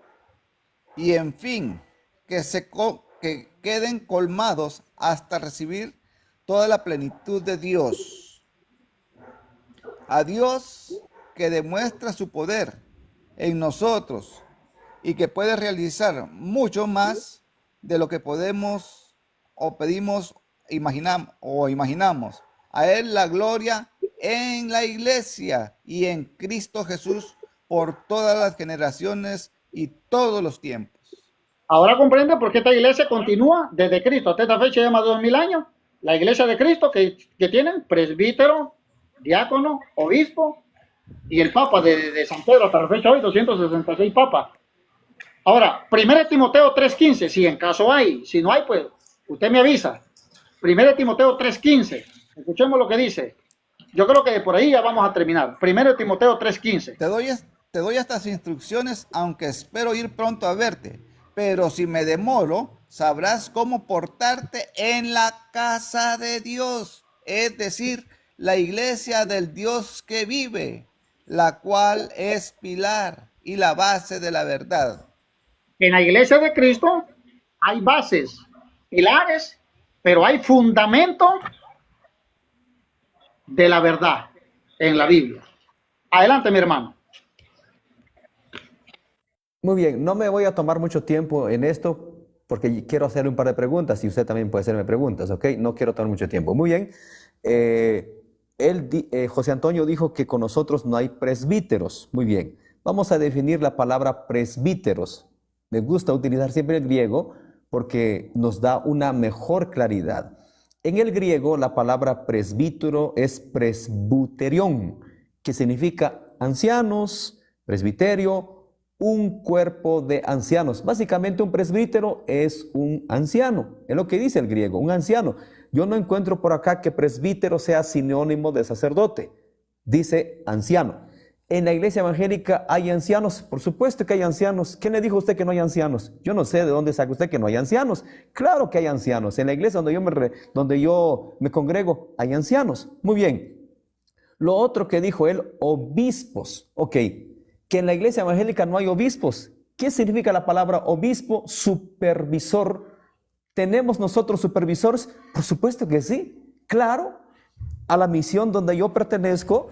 Y en fin, que queden colmados hasta recibir toda la plenitud de Dios. A Dios que demuestra su poder en nosotros y que puede realizar mucho más de lo que podemos o pedimos, imaginamos. A Él la gloria en la iglesia y en Cristo Jesús por todas las generaciones y todos los tiempos. Ahora comprende por qué esta iglesia continúa desde Cristo hasta esta fecha de más de 2000 años. La iglesia de Cristo que tienen presbítero, diácono, obispo y el papa de San Pedro hasta la fecha de hoy, 266 papas. Ahora, 1 Timoteo 3:15, si en caso hay, si no hay, pues usted me avisa. 1 Timoteo 3:15, escuchemos lo que dice. Yo creo que por ahí ya vamos a terminar. 1 Timoteo 3:15. Te doy estas instrucciones, aunque espero ir pronto a verte. Pero si me demoro, sabrás cómo portarte en la casa de Dios, es decir, la iglesia del Dios que vive, la cual es pilar y la base de la verdad. En la iglesia de Cristo hay bases, pilares, pero hay fundamento de la verdad en la Biblia. Adelante, mi hermano. Muy bien, no me voy a tomar mucho tiempo en esto porque quiero hacerle un par de preguntas y usted también puede hacerme preguntas, ¿ok? No quiero tomar mucho tiempo. Muy bien. José Antonio dijo que con nosotros no hay presbíteros. Muy bien. Vamos a definir la palabra presbíteros. Me gusta utilizar siempre el griego porque nos da una mejor claridad. En el griego la palabra presbítero es presbuterión, que significa ancianos, presbiterio, un cuerpo de ancianos. Básicamente un presbítero es un anciano, es lo que dice el griego, un anciano. Yo no encuentro por acá que presbítero sea sinónimo de sacerdote, dice anciano. En la iglesia evangélica hay ancianos, por supuesto que hay ancianos. ¿Quién le dijo a usted que no hay ancianos? Yo no sé de dónde saca usted que no hay ancianos. Claro que hay ancianos. En la iglesia donde yo me congrego hay ancianos. Muy bien. Lo otro que dijo él, obispos. Ok, que en la iglesia evangélica no hay obispos. ¿Qué significa la palabra obispo? Supervisor. ¿Tenemos nosotros supervisores? Por supuesto que sí. Claro, a la misión donde yo pertenezco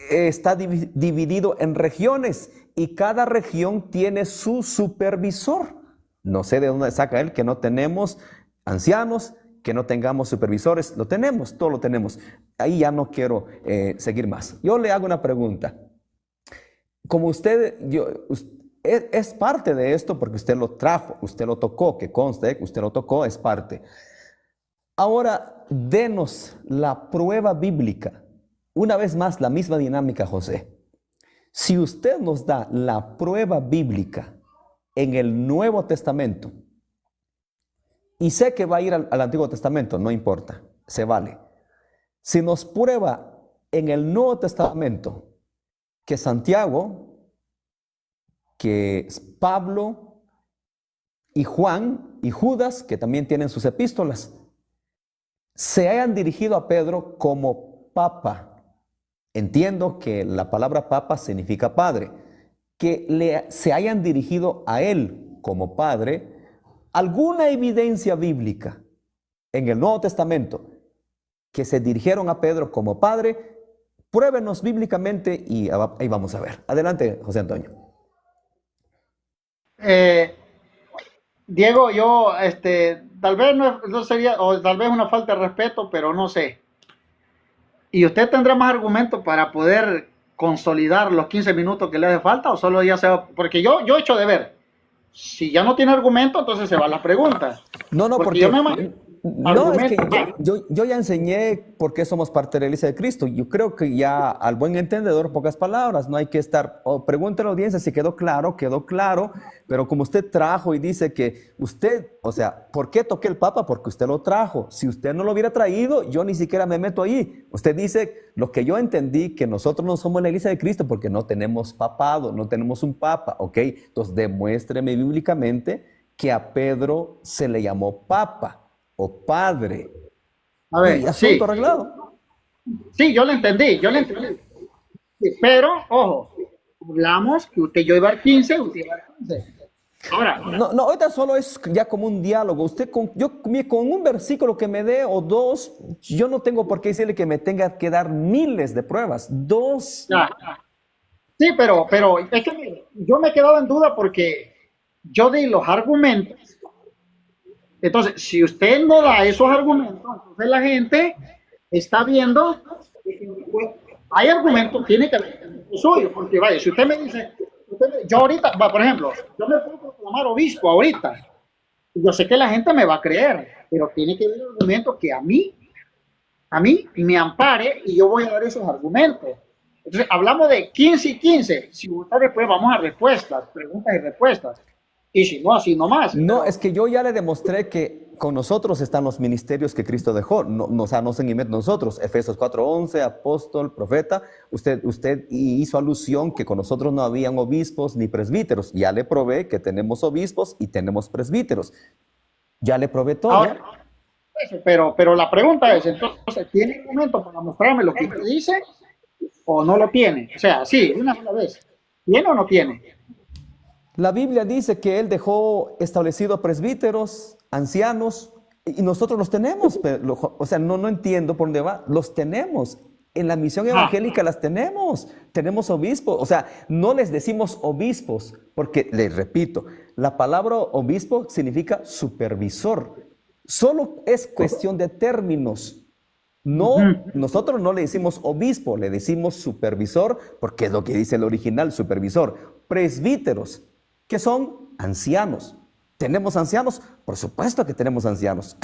está dividido en regiones y cada región tiene su supervisor. No sé de dónde saca él que no tenemos ancianos, que no tengamos supervisores. Lo tenemos, todo lo tenemos. Ahí ya no quiero seguir más. Yo le hago una pregunta. Como usted es parte de esto porque usted lo trajo, usted lo tocó, que conste, usted lo tocó, es parte. Ahora, denos la prueba bíblica. Una vez más, la misma dinámica, José. Si usted nos da la prueba bíblica en el Nuevo Testamento, y sé que va a ir al Antiguo Testamento, no importa, se vale. Si nos prueba en el Nuevo Testamento que Santiago, que Pablo y Juan y Judas, que también tienen sus epístolas, se hayan dirigido a Pedro como papa. Entiendo que la palabra papa significa padre. Que se hayan dirigido a él como padre, alguna evidencia bíblica en el Nuevo Testamento que se dirigieron a Pedro como padre, pruébenos bíblicamente y ahí vamos a ver. Adelante, José Antonio. Diego, yo, tal vez no sería, o tal vez una falta de respeto, pero no sé. ¿Y usted tendrá más argumentos para poder consolidar los 15 minutos que le hace falta o solo ya se va? Porque yo he hecho de ver. Si ya no tiene argumento, entonces se va a las preguntas. No, porque yo no, es que yo ya enseñé por qué somos parte de la Iglesia de Cristo. Yo creo que ya al buen entendedor, pocas palabras, no hay que estar, pregúntale a la audiencia si quedó claro, pero como usted trajo y dice que usted, o sea, ¿por qué toqué el Papa? Porque usted lo trajo. Si usted no lo hubiera traído, yo ni siquiera me meto ahí. Usted dice, lo que yo entendí, que nosotros no somos la Iglesia de Cristo porque no tenemos papado, no tenemos un Papa, ¿ok? Entonces demuéstreme bíblicamente que a Pedro se le llamó Papa o padre. A ver, y asunto arreglado. Sí, yo lo entendí. Sí, pero, ojo, hablamos que usted yo iba al 15, usted iba al 15. Ahora. No, ahorita solo es ya como un diálogo. Usted con un versículo que me dé o dos, yo no tengo por qué decirle que me tenga que dar miles de pruebas. Dos. Ya. Sí, pero es que yo me he quedado en duda porque yo di los argumentos. Entonces, si usted no da esos argumentos, entonces la gente está viendo que hay argumentos, tiene que haber suyo, porque vaya, si usted me dice, yo ahorita, por ejemplo, yo me puedo proclamar obispo ahorita, y yo sé que la gente me va a creer, pero tiene que haber argumentos que a mí me ampare y yo voy a dar esos argumentos. Entonces, hablamos de 15 y 15, si gusta después vamos a respuestas, preguntas y respuestas. Y si no, así nomás. No, es que yo ya le demostré que con nosotros están los ministerios que Cristo dejó. O sea, no se inventó nosotros. Efesios 4:11, apóstol, profeta. Usted hizo alusión que con nosotros no habían obispos ni presbíteros. Ya le probé que tenemos obispos y tenemos presbíteros. Ya le probé todo. Ahora, pero la pregunta es, entonces, ¿tiene un momento para mostrarme lo que usted dice o no lo tiene? O sea, sí, una sola vez. ¿Tiene o no tiene? La Biblia dice que Él dejó establecidos presbíteros, ancianos, y nosotros los tenemos. O sea, no entiendo por dónde va. Los tenemos. En la misión evangélica las tenemos. Tenemos obispos. O sea, no les decimos obispos, porque les repito, la palabra obispo significa supervisor. Solo es cuestión de términos. No, nosotros no le decimos obispo, le decimos supervisor, porque es lo que dice el original, supervisor. Presbíteros, que son ancianos. ¿Tenemos ancianos? Por supuesto que tenemos ancianos.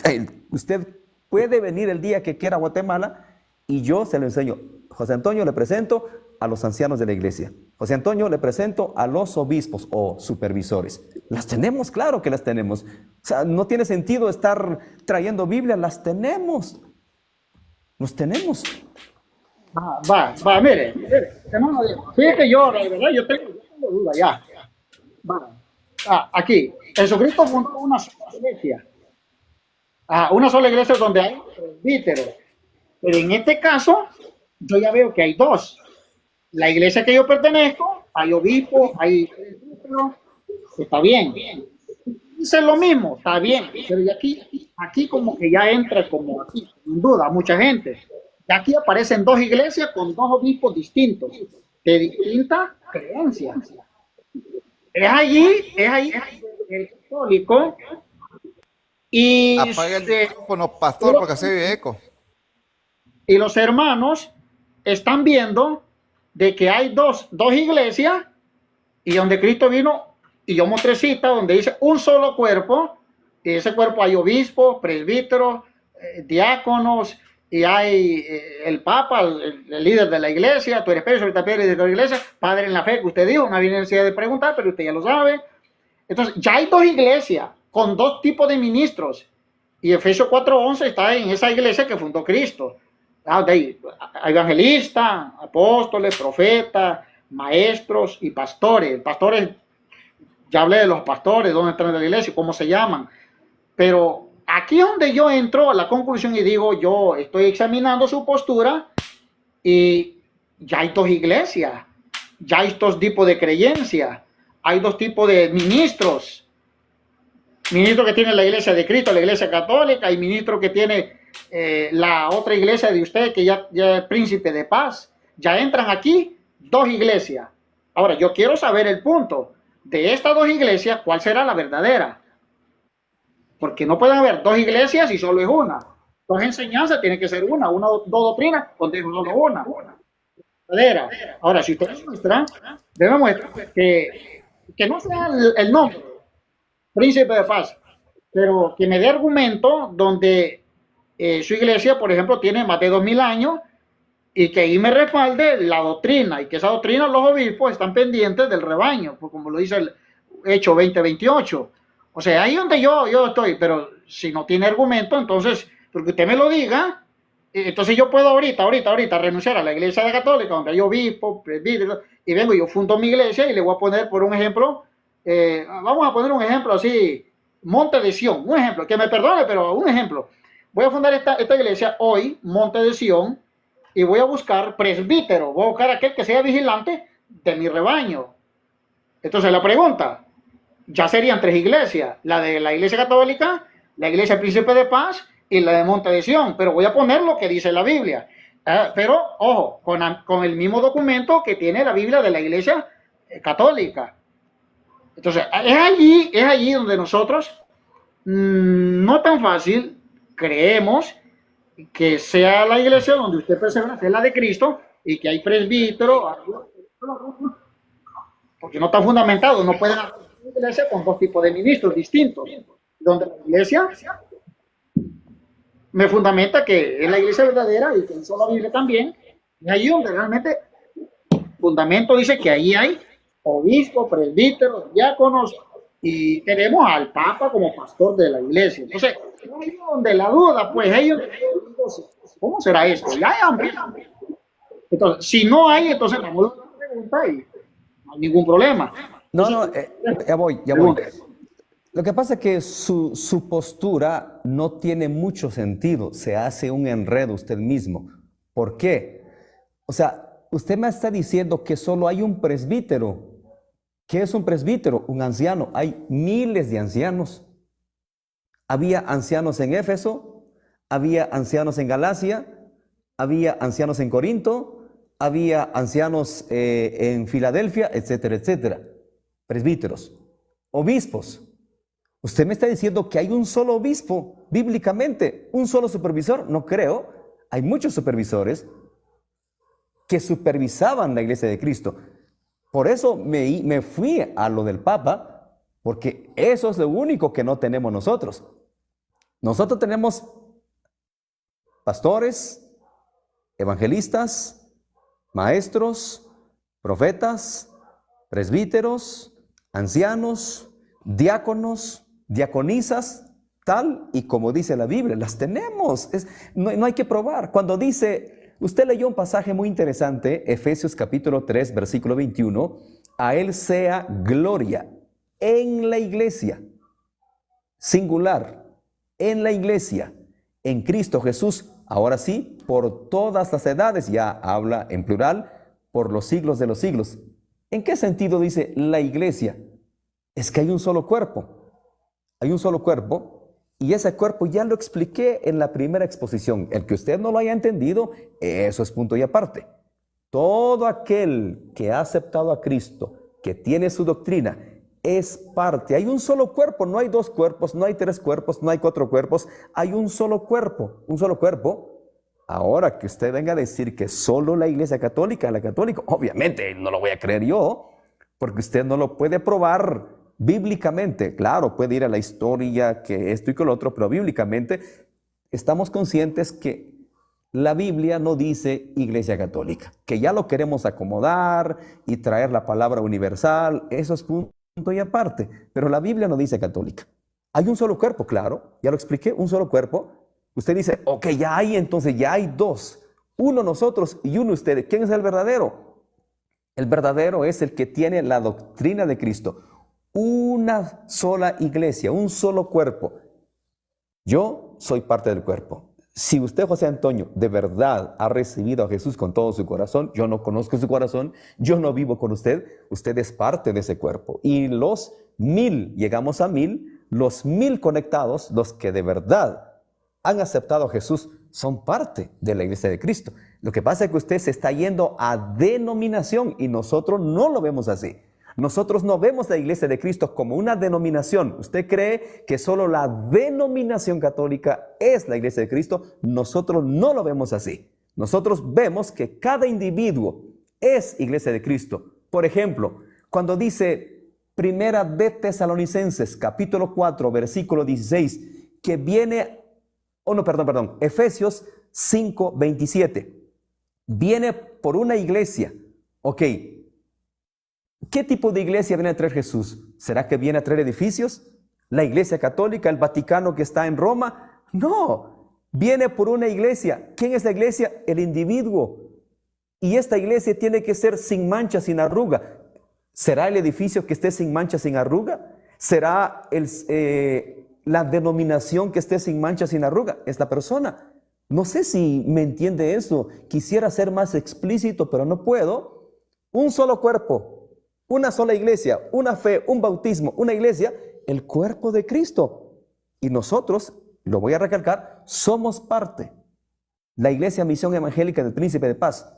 Usted puede venir el día que quiera a Guatemala y yo se lo enseño. José Antonio le presento a los ancianos de la iglesia. José Antonio le presento a los obispos o supervisores. Las tenemos, claro que las tenemos. O sea, no tiene sentido estar trayendo Biblia, las tenemos. Los tenemos. Mire, hermano, fíjate que yo, la verdad, yo tengo duda ya. Aquí, Jesucristo fundó una sola iglesia. Una sola iglesia donde hay presbíteros. Pero en este caso, yo ya veo que hay dos. La iglesia que yo pertenezco, hay obispo, hay presbítero, está bien. Dice lo mismo, está bien. Pero aquí como que ya entra como aquí, sin duda, mucha gente. Y aquí aparecen dos iglesias con dos obispos distintos, de distintas creencias. Es allí el católico y apaga el micrófono, pastor, porque se oye eco. Y los hermanos están viendo de que hay dos iglesias y donde Cristo vino y yo mostré cita donde dice un solo cuerpo y en ese cuerpo hay obispos, presbíteros, diáconos y hay el Papa, el líder de la iglesia, tú eres Pedro, ahorita Pedro, líder de la iglesia, padre en la fe que usted dijo, no había necesidad de preguntar, pero usted ya lo sabe. Entonces, ya hay dos iglesias con dos tipos de ministros. Y Efesios 4:11 está en esa iglesia que fundó Cristo. Hay evangelistas, apóstoles, profetas, maestros y pastores. Pastores, ya hablé de los pastores, dónde están en la iglesia, cómo se llaman. Pero aquí es donde yo entro a la conclusión y digo, yo estoy examinando su postura y ya hay dos iglesias, ya hay dos tipos de creencia, hay dos tipos de ministros. Ministro que tiene la iglesia de Cristo, la iglesia católica, y ministro que tiene la otra iglesia de usted, que ya es príncipe de paz. Ya entran aquí dos iglesias. Ahora, yo quiero saber el punto de estas dos iglesias, ¿cuál será la verdadera? Porque no pueden haber dos iglesias y solo es una. Dos enseñanzas tiene que ser una, dos doctrinas, donde es solo una. Verdadera. Ahora, si ustedes muestran, deben mostrar que no sea el nombre, príncipe de paz, pero que me dé argumento donde su iglesia, por ejemplo, tiene más de 2000 años y que ahí me respalde la doctrina y que esa doctrina los obispos están pendientes del rebaño, pues como lo dice el Hecho 20:28. O sea, ahí donde yo estoy, pero si no tiene argumento, entonces, porque usted me lo diga, entonces yo puedo ahorita renunciar a la iglesia católica, donde hay obispo, presbítero, y vengo y yo fundo mi iglesia y le voy a poner, por un ejemplo, vamos a poner un ejemplo así, Monte de Sión, un ejemplo, que me perdone, pero un ejemplo. Voy a fundar esta iglesia hoy, Monte de Sión, y voy a buscar presbítero, voy a buscar aquel que sea vigilante de mi rebaño. Entonces la pregunta, ya serían tres iglesias, la de la iglesia católica, la iglesia Príncipe de Paz y la de Monte de Sión, pero voy a poner lo que dice la Biblia. Pero, ojo, con el mismo documento que tiene la Biblia de la iglesia católica. Entonces, es allí donde nosotros, no tan fácil, creemos que sea la iglesia donde usted persevera, que es la de Cristo, y que hay presbítero, porque no está fundamentado, no pueden hacer una iglesia con dos tipos de ministros distintos, donde la iglesia me fundamenta que es la iglesia verdadera y que hizo la Biblia también, y allí donde realmente fundamento dice que ahí hay obispo, presbítero, diáconos, y tenemos al Papa como pastor de la iglesia. Entonces, ahí donde la duda, pues ellos, ¿cómo será esto? Ya hay hambre. Entonces, si no hay, entonces vamos a la pregunta y no hay ningún problema. Ya voy. Lo que pasa es que su postura no tiene mucho sentido, se hace un enredo usted mismo. ¿Por qué? O sea, usted me está diciendo que solo hay un presbítero. ¿Qué es un presbítero? Un anciano. Hay miles de ancianos. Había ancianos en Éfeso, había ancianos en Galacia, había ancianos en Corinto, había ancianos en Filadelfia, etcétera, etcétera. Presbíteros, obispos. Usted me está diciendo que hay un solo obispo, bíblicamente, un solo supervisor. No creo. Hay muchos supervisores que supervisaban la iglesia de Cristo. Por eso me fui a lo del Papa, porque eso es lo único que no tenemos nosotros. Nosotros tenemos pastores, evangelistas, maestros, profetas, presbíteros, ancianos, diáconos, diaconisas, tal y como dice la Biblia, las tenemos. No hay que probar. Cuando dice, usted leyó un pasaje muy interesante, Efesios capítulo 3, versículo 21, a Él sea gloria en la iglesia, singular, en la iglesia, en Cristo Jesús, ahora sí, por todas las edades, ya habla en plural, por los siglos de los siglos. ¿En qué sentido dice la iglesia? Es que hay un solo cuerpo. Hay un solo cuerpo y ese cuerpo ya lo expliqué en la primera exposición. El que usted no lo haya entendido, eso es punto y aparte. Todo aquel que ha aceptado a Cristo, que tiene su doctrina, es parte. Hay un solo cuerpo, no hay dos cuerpos, no hay tres cuerpos, no hay cuatro cuerpos. Hay un solo cuerpo, un solo cuerpo. Ahora que usted venga a decir que solo la iglesia católica, la católica, obviamente no lo voy a creer yo, porque usted no lo puede probar bíblicamente. Claro, puede ir a la historia, que esto y que lo otro, pero bíblicamente estamos conscientes que La Biblia no dice Iglesia Católica, que ya lo queremos acomodar y traer la palabra universal, eso es punto y aparte, pero la Biblia no dice católica. Hay un solo cuerpo, claro, ya lo expliqué, un solo cuerpo. Usted dice, ok, ya hay, entonces ya hay dos, uno nosotros y uno ustedes. ¿Quién es el verdadero? El verdadero es el que tiene la doctrina de Cristo. Una sola iglesia, un solo cuerpo. Yo soy parte del cuerpo. Si usted, José Antonio, de verdad ha recibido a Jesús con todo su corazón, yo no conozco su corazón, yo no vivo con usted, usted es parte de ese cuerpo. Y los 1000, llegamos a 1000, los 1000 conectados, los que de verdad han aceptado a Jesús, son parte de la iglesia de Cristo. Lo que pasa es que usted se está yendo a denominación y nosotros no lo vemos así. Nosotros no vemos la iglesia de Cristo como una denominación. ¿Usted cree que solo la denominación católica es la iglesia de Cristo? Nosotros no lo vemos así. Nosotros vemos que cada individuo es iglesia de Cristo. Por ejemplo, cuando dice Primera de Tesalonicenses, capítulo 4, versículo 16, que viene, Efesios 5, 27, viene por una iglesia. Ok. ¿Qué tipo de iglesia viene a traer Jesús? ¿Será que viene a traer edificios? ¿La iglesia católica, el Vaticano que está en Roma? No, viene por una iglesia. ¿Quién es la iglesia? El individuo. Y esta iglesia tiene que ser sin mancha, sin arruga. ¿Será el edificio que esté sin mancha, sin arruga? ¿Será la denominación que esté sin mancha, sin arruga? Es la persona. No sé si me entiende eso. Quisiera ser más explícito, pero no puedo. Un solo cuerpo. Una sola iglesia, una fe, un bautismo, una iglesia, el cuerpo de Cristo. Y nosotros, lo voy a recalcar, somos parte. La Iglesia Misión Evangélica del Príncipe de Paz.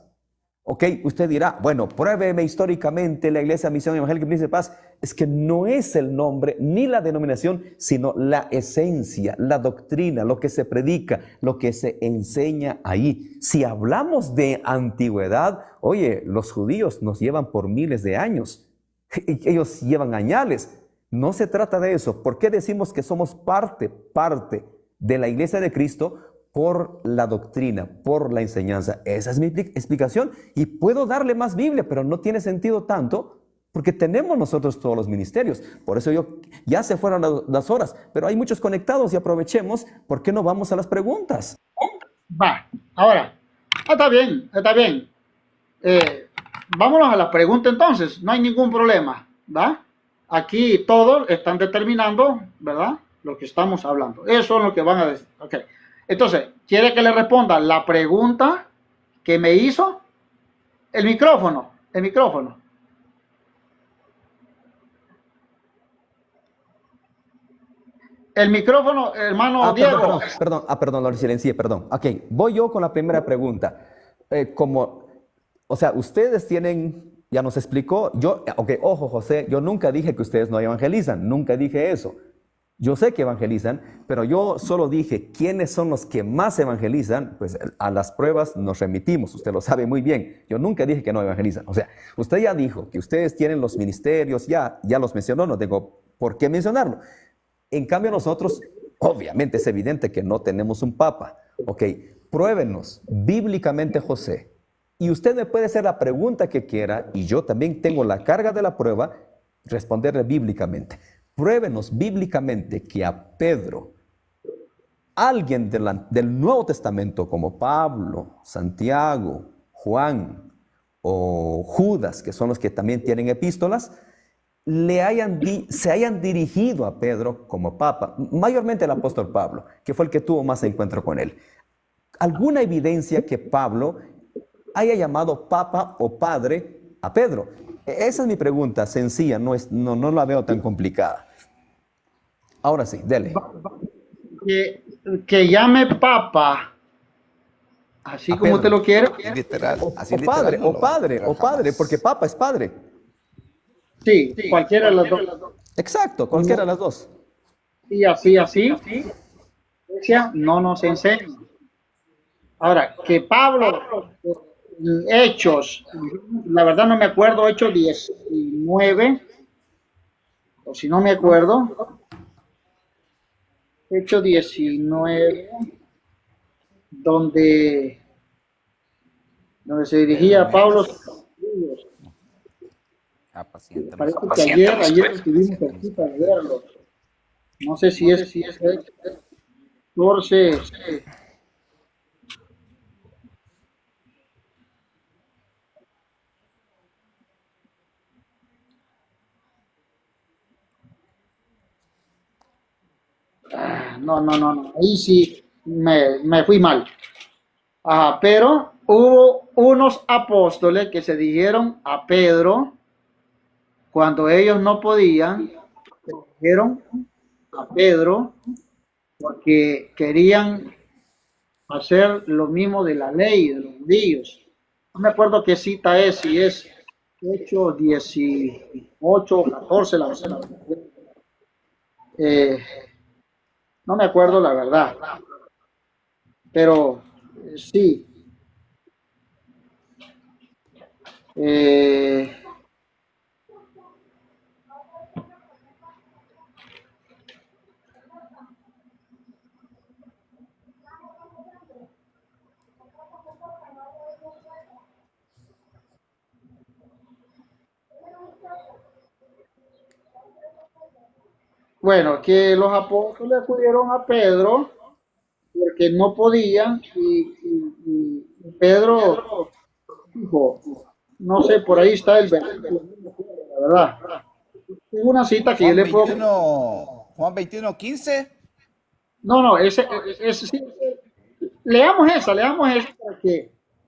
Ok, usted dirá, bueno, pruébeme históricamente la Iglesia Misión Evangélica del Príncipe de Paz. Es que no es el nombre ni la denominación, sino la esencia, la doctrina, lo que se predica, lo que se enseña ahí. Si hablamos de antigüedad, oye, los judíos nos llevan por miles de años. Ellos llevan añales. No se trata de eso. ¿Por qué decimos que somos parte de la iglesia de Cristo? Por la doctrina, por la enseñanza. Esa es mi explicación. Y puedo darle más Biblia, pero no tiene sentido tanto porque tenemos nosotros todos los ministerios. Por eso ya se fueron las horas, pero hay muchos conectados y aprovechemos. ¿Por qué no vamos a las preguntas? Va, ahora, está bien, está bien. Vámonos a la pregunta entonces, no hay ningún problema, ¿va? Aquí todos están determinando, ¿verdad? Lo que estamos hablando. Eso es lo que van a decir. Ok. Entonces, ¿quiere que le responda la pregunta que me hizo? El micrófono. El micrófono, hermano Diego. Perdón, lo silencié, perdón. Ok, voy yo con la primera pregunta. O sea, ustedes tienen, ya nos explicó, ojo José, yo nunca dije que ustedes no evangelizan, nunca dije eso. Yo sé que evangelizan, pero yo solo dije quiénes son los que más evangelizan, pues a las pruebas nos remitimos, usted lo sabe muy bien. Yo nunca dije que no evangelizan. O sea, usted ya dijo que ustedes tienen los ministerios, ya los mencionó, no tengo por qué mencionarlo. En cambio nosotros, obviamente es evidente que no tenemos un papa. Ok, pruébenos bíblicamente, José. Y usted me puede hacer la pregunta que quiera y yo también tengo la carga de la prueba, responderle bíblicamente. Pruébenos bíblicamente que a Pedro, alguien del Nuevo Testamento como Pablo, Santiago, Juan o Judas, que son los que también tienen epístolas, se hayan dirigido a Pedro como papa, mayormente el apóstol Pablo, que fue el que tuvo más encuentro con él. ¿Alguna evidencia que Pablo haya llamado papa o padre a Pedro? Esa es mi pregunta, sencilla, no la veo tan complicada. Ahora sí, dele. Que llame papa, así a como Pedro. te lo quiere. Literal, así O literal, padre, porque papa es padre. Sí, cualquiera de las dos. Exacto, cualquiera de las dos. Y así. No nos enseña. Ahora, que Pablo, Hechos, la verdad no me acuerdo, Hechos 19, o si no me acuerdo, Hechos 19, donde donde se Pedro, dirigía a ¿me Pablo. amas? Apacienta mis Parece que ovejas. ayer estuvimos Apacienta mis cerquita de corderos. verlo. No sé si es 14. No. Ahí sí me fui mal. Pero hubo unos apóstoles que se dijeron a Pedro cuando ellos no podían, se dijeron a Pedro porque querían hacer lo mismo de la ley de los judíos. No me acuerdo qué cita es, si es Hechos 18 o 14, eh, no me acuerdo la verdad, pero sí. Eh, bueno, que los apóstoles acudieron a Pedro porque no podían y Pedro dijo, no sé, por ahí está el versículo, la verdad. Es una cita que yo Juan le puedo... 21, Juan 21, 15. No, sí, leamos esa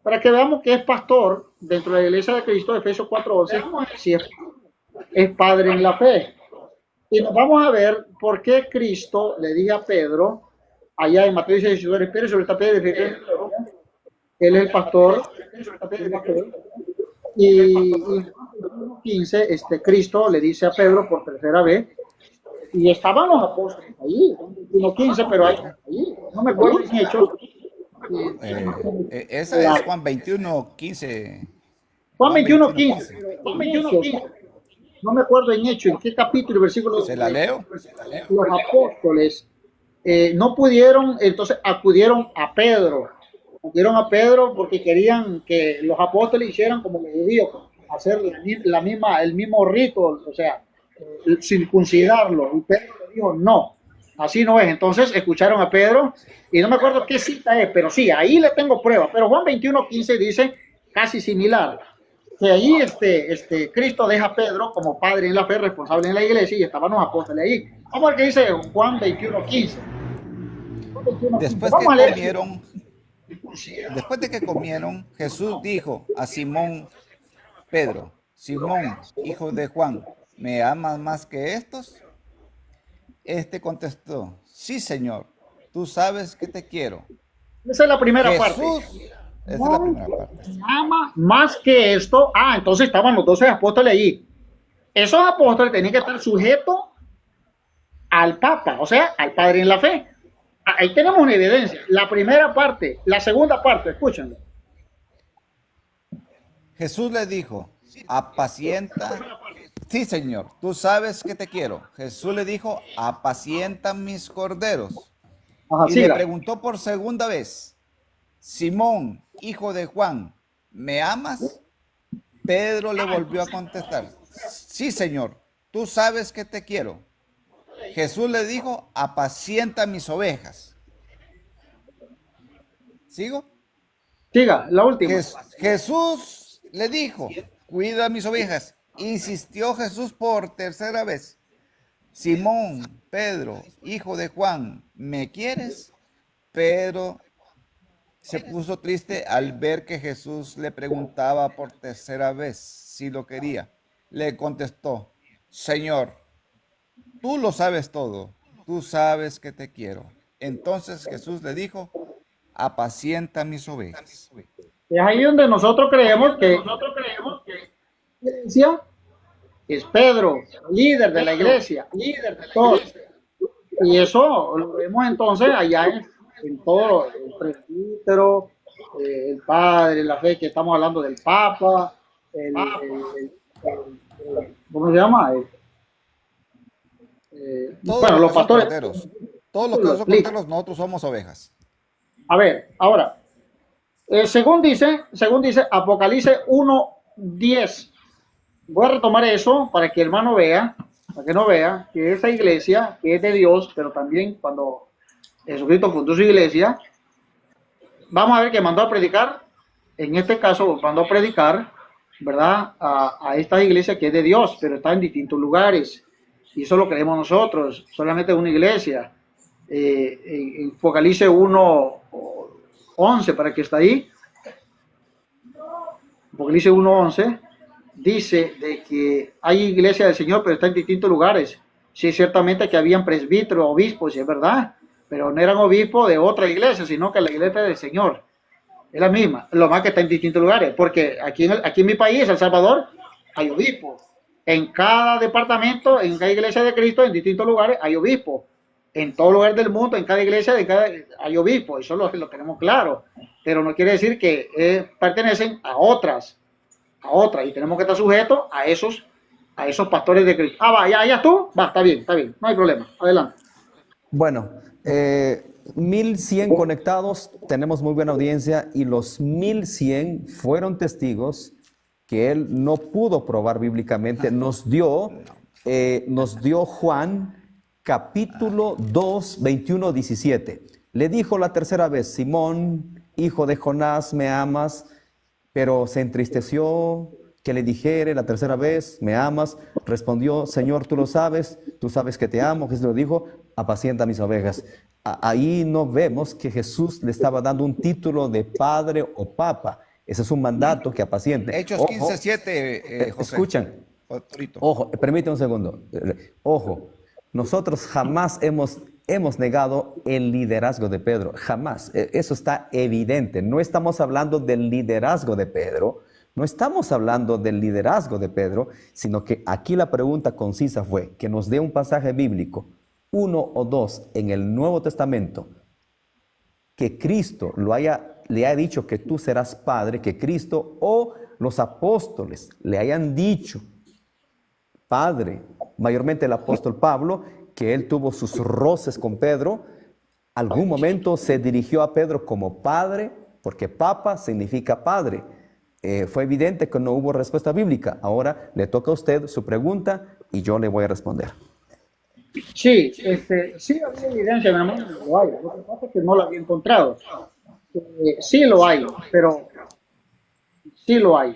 para que veamos que es pastor dentro de la iglesia de Cristo, Efesios 4:11, si es padre en la fe. Y nos vamos a ver por qué Cristo le dice a Pedro, allá en Mateo 18, espere sobre esta piedra, él es el pastor en la fe. Y en 15, Cristo le dice a Pedro por tercera vez, y estaban los apóstoles allí, 1:15, pero ahí, no me acuerdo en Hechos. Esa es Juan 21, 15. Juan Juan 21, 21, 15. 15. En Hechos, no me acuerdo en Hechos, en qué capítulo y versículo. ¿Se la leo? Los apóstoles no pudieron, entonces acudieron a Pedro. Acudieron a Pedro porque querían que los apóstoles hicieran como los judíos, hacer el mismo rito, o sea, circuncidarlo. Y Pedro le dijo, no, así no es. Entonces escucharon a Pedro, y no me acuerdo qué cita es, pero sí, ahí le tengo prueba. Pero Juan 21:15 dice casi similar. Que allí Cristo deja a Pedro como padre en la fe, responsable en la iglesia, y estaban los apóstoles ahí. Vamos a ver qué dice Juan 21:15. Después Vamos a leer. Después de que comieron, Jesús dijo a Simón Pedro, Simón, hijo de Juan, ¿me amas más que estos? Este contestó, sí, Señor, tú sabes que te quiero. Esa es la primera parte. Esa es la primera parte. Ama más que esto. Entonces estaban los 12 apóstoles allí. Esos apóstoles tenían que estar sujetos al Papa, o sea, al Padre en la fe. Ahí tenemos una evidencia. La primera parte, la segunda parte, escúchenlo. Jesús le dijo, apacienta. Sí, Señor, tú sabes que te quiero. Jesús le dijo, apacienta mis corderos. Y le preguntó por segunda vez, Simón, hijo de Juan, ¿me amas? Pedro le volvió a contestar, sí, Señor, tú sabes que te quiero. Jesús le dijo, apacienta mis ovejas. ¿Sigo? Siga, la última. Jesús le dijo, cuida mis ovejas. Insistió Jesús por tercera vez. Simón, Pedro, hijo de Juan, ¿me quieres? Pedro se puso triste al ver que Jesús le preguntaba por tercera vez si lo quería. Le contestó, Señor, tú lo sabes todo, tú sabes que te quiero. Entonces Jesús le dijo, apacienta mis ovejas. Es ahí donde nosotros creemos que la iglesia es Pedro, líder de la iglesia, líder de todos. Y eso lo vemos entonces allá en todo el presbítero, el padre, la fe, que estamos hablando del papa, ¿cómo se llama? Bueno, los pastores. Corderos. Todos los que son corderos, nosotros somos ovejas. A ver, ahora, Según dice Apocalipsis 1:10. Voy a retomar eso para que el hermano vea, para que no vea que esa iglesia que es de Dios, pero también cuando Jesucristo fundó su iglesia, vamos a ver que mandó a predicar, en este caso mandó a predicar, ¿verdad? A esta iglesia que es de Dios, pero está en distintos lugares. Y eso lo creemos nosotros, solamente una iglesia. En Apocalipsis 1:11, para que está ahí. Apocalipsis 1:11 dice de que hay iglesia del Señor, pero está en distintos lugares. Sí, ciertamente que habían presbíteros, obispos, sí es verdad, pero no eran obispos de otra iglesia, sino que la iglesia del Señor es la misma, lo más que está en distintos lugares, porque aquí en mi país, El Salvador, hay obispos. En cada departamento, en cada iglesia de Cristo, en distintos lugares, hay obispos. En todo lugar del mundo, en cada iglesia, hay obispos, eso lo tenemos claro, pero no quiere decir que pertenecen a otras, y tenemos que estar sujetos a esos pastores de Cristo. Va, ya tú, va, está bien, no hay problema, adelante. Bueno, 1100 conectados, tenemos muy buena audiencia y los 1100 fueron testigos que él no pudo probar bíblicamente. Nos dio Juan capítulo 2, 21, 17. Le dijo la tercera vez: Simón, hijo de Jonás, ¿me amas? Pero se entristeció que le dijere la tercera vez: ¿me amas? Respondió: Señor, tú lo sabes, tú sabes que te amo. Jesús le dijo: apacienta mis ovejas. Ahí no vemos que Jesús le estaba dando un título de padre o papa. Ese es un mandato que apaciente. Hechos 15:7, José. Escuchan. Ojo, permíteme un segundo. Ojo, nosotros jamás hemos negado el liderazgo de Pedro, jamás. Eso está evidente. No estamos hablando del liderazgo de Pedro, sino que aquí la pregunta concisa fue que nos dé un pasaje bíblico, uno o dos en el Nuevo Testamento, que Cristo le haya dicho que tú serás padre, que Cristo o los apóstoles le hayan dicho padre, mayormente el apóstol Pablo, que él tuvo sus roces con Pedro. Algún momento se dirigió a Pedro como padre, porque papa significa padre. Fue evidente que no hubo respuesta bíblica. Ahora le toca a usted su pregunta y yo le voy a responder. Sí, sí había evidencia, mi hermano, lo hay. Lo que pasa es que no la había encontrado. Sí lo hay, pero sí lo hay.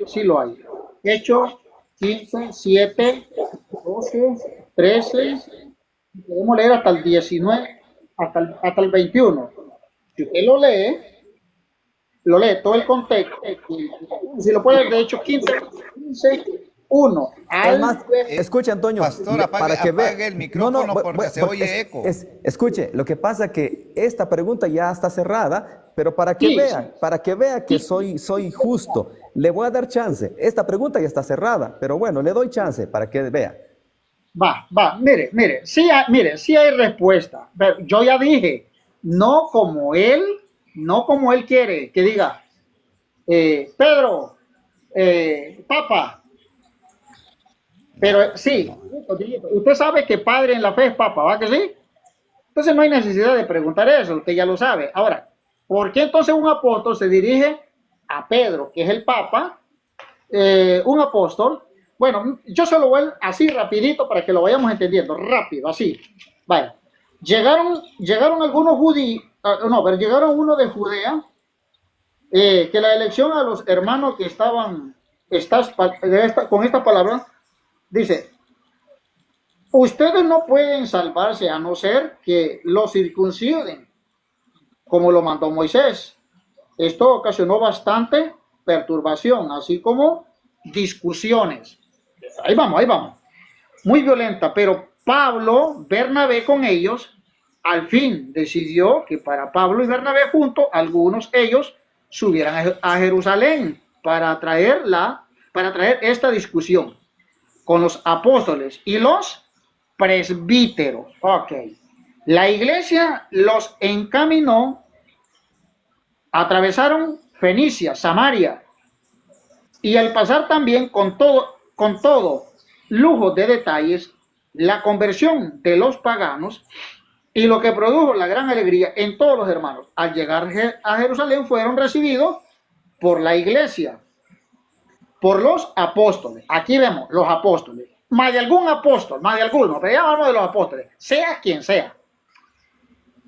Hechos 15, 7, 12, 13, podemos leer hasta el 19, hasta el 21. Si usted lo lee todo el contexto. Si lo puede, de hecho, 15, 1. Además, escuche, Antonio, pastor, apague el micrófono porque se oye eco. Escuche, lo que pasa es que esta pregunta ya está cerrada, pero para que vea que soy justo, le voy a dar chance. Esta pregunta ya está cerrada, pero bueno, le doy chance para que vea. Va, mire, sí hay respuesta. Pero yo ya dije, no como él quiere, que diga, Pedro, Papa. Pero sí, usted sabe que padre en la fe es papa, ¿va que sí? Entonces no hay necesidad de preguntar eso, usted ya lo sabe. Ahora, ¿por qué entonces un apóstol se dirige a Pedro, que es el papa? Un apóstol, bueno, yo se lo voy así rapidito para que lo vayamos entendiendo, rápido, así. Vaya, llegaron algunos judíos, pero llegaron uno de Judea, que la elección a los hermanos que estaban con esta palabra, dice: ustedes no pueden salvarse a no ser que los circunciden, como lo mandó Moisés. Esto ocasionó bastante perturbación, así como discusiones. Ahí vamos. Muy violenta, pero Pablo, Bernabé con ellos, al fin decidió que para Pablo y Bernabé juntos, algunos ellos subieran a Jerusalén para traer esta discusión con los apóstoles y los presbíteros. Ok. La iglesia los encaminó, atravesaron Fenicia, Samaria, y al pasar también con todo lujo de detalles, la conversión de los paganos y lo que produjo la gran alegría en todos los hermanos. Al llegar a Jerusalén fueron recibidos por la iglesia, por los apóstoles. Aquí vemos los apóstoles. Más de algún apóstol, más de alguno, pero ya hablamos de los apóstoles, sea quien sea.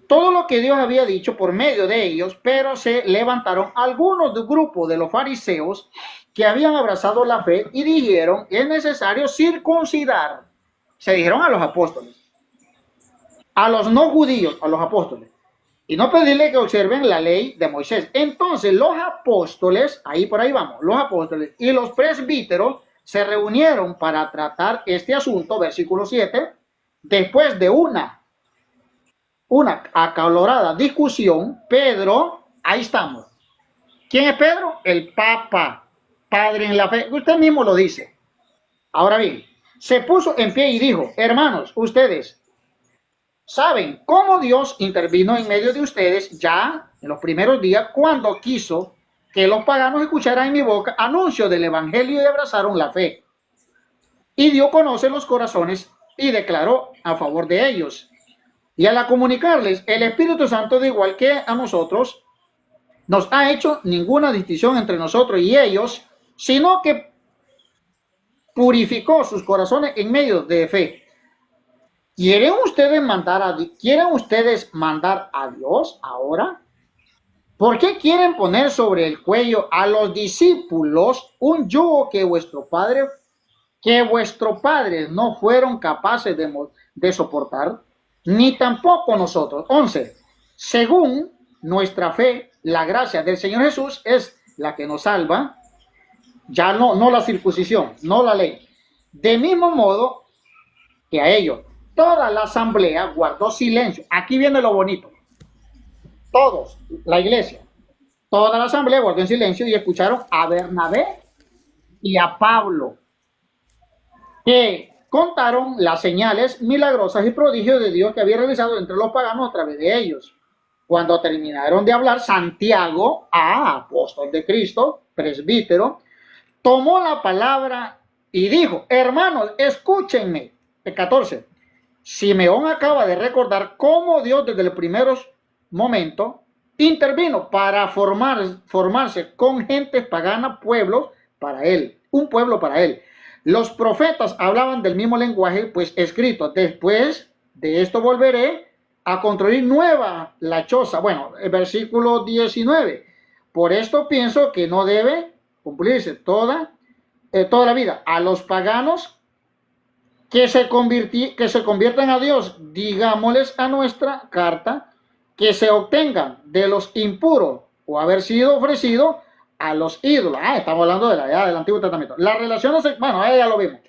Todo lo que Dios había dicho por medio de ellos, pero se levantaron algunos del grupo de los fariseos que habían abrazado la fe y dijeron, es necesario circuncidar. Se dijeron a los apóstoles, a los no judíos, a los apóstoles, y no pedirle que observen la ley de Moisés. Entonces los apóstoles, ahí por ahí vamos, los apóstoles y los presbíteros se reunieron para tratar este asunto, versículo 7, después de una acalorada discusión. Pedro, ahí estamos. ¿Quién es Pedro? El Papa, padre en la fe. Usted mismo lo dice. Ahora bien, se puso en pie y dijo, hermanos, ustedes saben cómo Dios intervino en medio de ustedes ya en los primeros días cuando quiso que los paganos escucharan en mi boca anuncio del evangelio y abrazaron la fe. Y Dios conoce los corazones y declaró a favor de ellos. Y al comunicarles el Espíritu Santo, de igual que a nosotros, nos ha hecho ninguna distinción entre nosotros y ellos, sino que purificó sus corazones en medio de fe. ¿Quieren ustedes mandar a Dios ahora? ¿Por qué quieren poner sobre el cuello a los discípulos un yugo que vuestros padres no fueron capaces de soportar? Ni tampoco nosotros. 11. Según nuestra fe, la gracia del Señor Jesús es la que nos salva, ya no la circuncisión, no la ley. De mismo modo que a ellos, toda la asamblea guardó silencio. Aquí viene lo bonito. Todos, la iglesia, toda la asamblea guardó en silencio y escucharon a Bernabé y a Pablo, que contaron las señales milagrosas y prodigios de Dios que había realizado entre los paganos a través de ellos. Cuando terminaron de hablar, Santiago, apóstol de Cristo, presbítero, tomó la palabra y dijo, hermanos, escúchenme. El 14. Simeón acaba de recordar cómo Dios desde el primer momento intervino para formarse con gentes paganas, un pueblo para él. Los profetas hablaban del mismo lenguaje, pues escrito, después de esto volveré a construir nueva la choza. Bueno, el versículo 19. Por esto pienso que no debe cumplirse toda la vida. A los paganos que se conviertan a Dios, digámosles a nuestra carta, que se obtengan de los impuros o haber sido ofrecido a los ídolos. Estamos hablando de la edad del Antiguo Testamento. Las relaciones, bueno, ya lo vimos.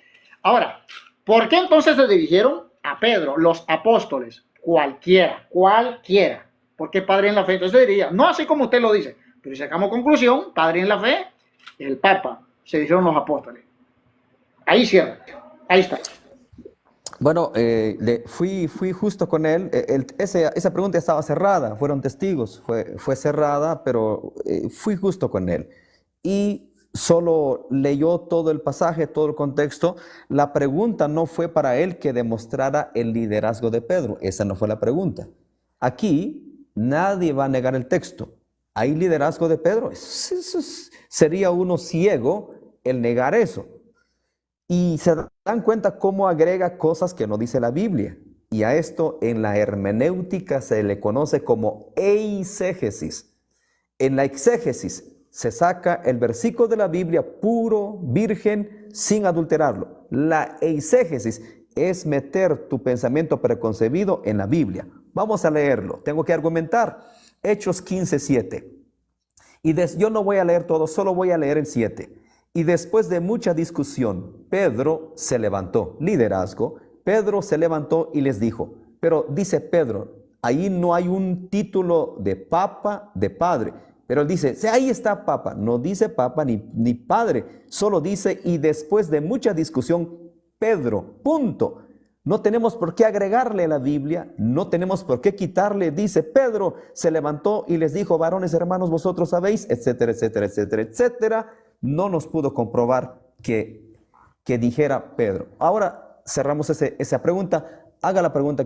Ahora, ¿por qué entonces se dirigieron a Pedro, los apóstoles? Cualquiera. ¿Por qué padre en la fe? Entonces se diría, no así como usted lo dice, pero si sacamos conclusión, padre en la fe, el Papa, se dijeron los apóstoles. Ahí cierra. Ahí está. Bueno, fui justo con él. Esa pregunta estaba cerrada, fueron testigos, fue cerrada, pero fui justo con él. Y solo leyó todo el pasaje, todo el contexto. La pregunta no fue para él que demostrara el liderazgo de Pedro. Esa no fue la pregunta. Aquí nadie va a negar el texto. ¿Hay liderazgo de Pedro? Sería uno ciego el negar eso. Y se dan cuenta cómo agrega cosas que no dice la Biblia. Y a esto en la hermenéutica se le conoce como eisegesis. En la exégesis se saca el versículo de la Biblia puro, virgen, sin adulterarlo. La eisegesis es meter tu pensamiento preconcebido en la Biblia. Vamos a leerlo. Tengo que argumentar. Hechos 15:7. Yo no voy a leer todo, solo voy a leer el 7. Y después de mucha discusión, Pedro se levantó, liderazgo. Pedro se levantó y les dijo, pero dice Pedro, ahí no hay un título de papa, de padre. Pero él dice, ahí está papa. No dice papa ni padre, solo dice, y después de mucha discusión, Pedro, punto. No tenemos por qué agregarle a la Biblia, no tenemos por qué quitarle. Dice, Pedro se levantó y les dijo, varones hermanos, vosotros sabéis, etcétera, etcétera, etcétera, etcétera. No nos pudo comprobar que dijera Pedro. Ahora cerramos esa pregunta. Haga la pregunta.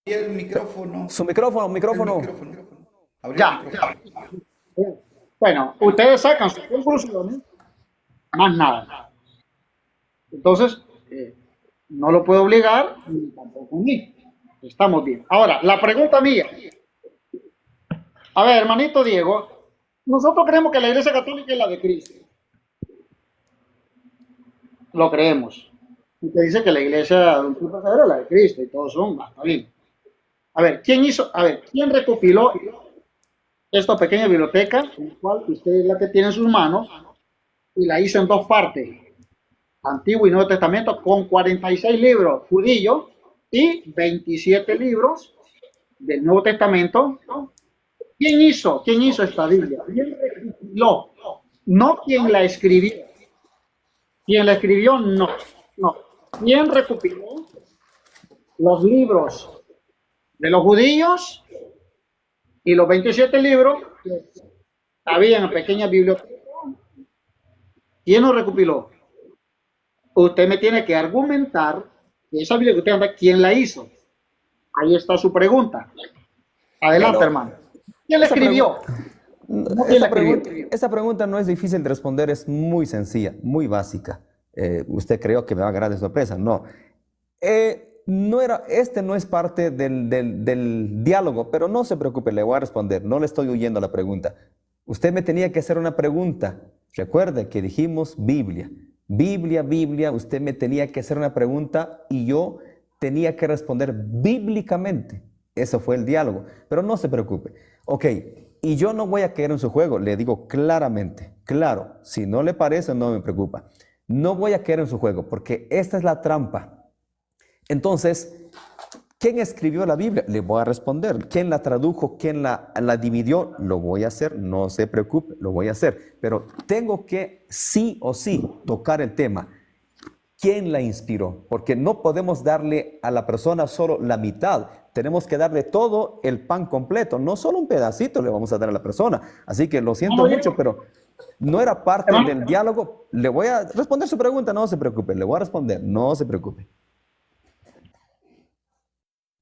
Y el micrófono. Su micrófono, El micrófono. Abrí el Ya, micrófono. ya. Bueno, ustedes sacan sus conclusiones, más nada. Entonces, no lo puedo obligar, ni tampoco a mí. Estamos bien. Ahora, la pregunta mía. A ver, hermanito Diego, nosotros creemos que la Iglesia Católica es la de Cristo. Lo creemos. Usted dice que la Iglesia de un tiempo pasado era la de Cristo y todos son, está bien. A ver, ¿quién recopiló esta pequeña biblioteca, en la cual usted es la que tiene en sus manos, y la hizo en dos partes, Antiguo y Nuevo Testamento, con 46 libros judíos y 27 libros del Nuevo Testamento? ¿Quién hizo esta Biblia? ¿Quién recopiló? No quien la escribió. Quien la escribió, no. No. ¿Quién recopiló los libros de los judíos y los 27 libros que había en la pequeña biblioteca? ¿Quién los recopiló? Usted me tiene que argumentar que esa Biblia que usted anda, ¿quién la hizo? Ahí está su pregunta. Adelante, Pero hermano. ¿Quién la escribió? No, ¿quién la escribió? Esa pregunta no es difícil de responder, es muy sencilla, muy básica. Usted creyó que me va a agarrar de sorpresa. No. Este no es parte del diálogo, pero no se preocupe, le voy a responder. No le estoy huyendo a la pregunta. Usted me tenía que hacer una pregunta. Recuerde que dijimos Biblia. Biblia. Usted me tenía que hacer una pregunta y yo tenía que responder bíblicamente. Eso fue el diálogo. Pero no se preocupe. Ok, y yo no voy a caer en su juego. Le digo claramente, claro, si no le parece, no me preocupa. No voy a caer en su juego porque esta es la trampa. Entonces, ¿quién escribió la Biblia? Le voy a responder. ¿Quién la tradujo? ¿Quién la dividió? Lo voy a hacer, no se preocupe, lo voy a hacer. Pero tengo que sí o sí tocar el tema. ¿Quién la inspiró? Porque no podemos darle a la persona solo la mitad. Tenemos que darle todo el pan completo. No solo un pedacito le vamos a dar a la persona. Así que lo siento mucho, pero no era parte del diálogo. Le voy a responder su pregunta, no se preocupe. Le voy a responder, no se preocupe.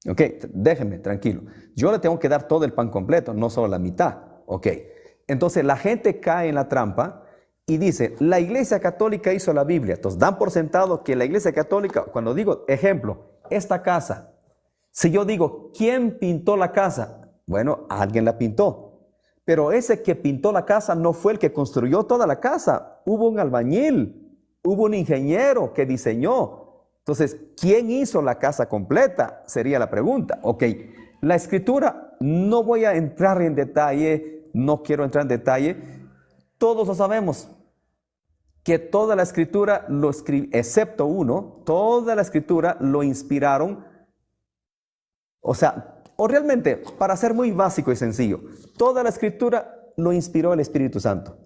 Ok, déjeme, tranquilo. Yo le tengo que dar todo el pan completo, no solo la mitad. Ok, entonces la gente cae en la trampa y dice, la Iglesia Católica hizo la Biblia. Entonces dan por sentado que la Iglesia Católica, cuando digo, ejemplo, esta casa. Si yo digo, ¿quién pintó la casa? Bueno, alguien la pintó. Pero ese que pintó la casa no fue el que construyó toda la casa. Hubo un albañil, hubo un ingeniero que diseñó. Entonces, ¿quién hizo la casa completa? Sería la pregunta. Ok, la escritura, no voy a entrar en detalle, no quiero entrar en detalle. Todos lo sabemos, que toda la escritura, excepto uno, toda la escritura lo inspiraron. O realmente, para ser muy básico y sencillo, toda la escritura lo inspiró el Espíritu Santo.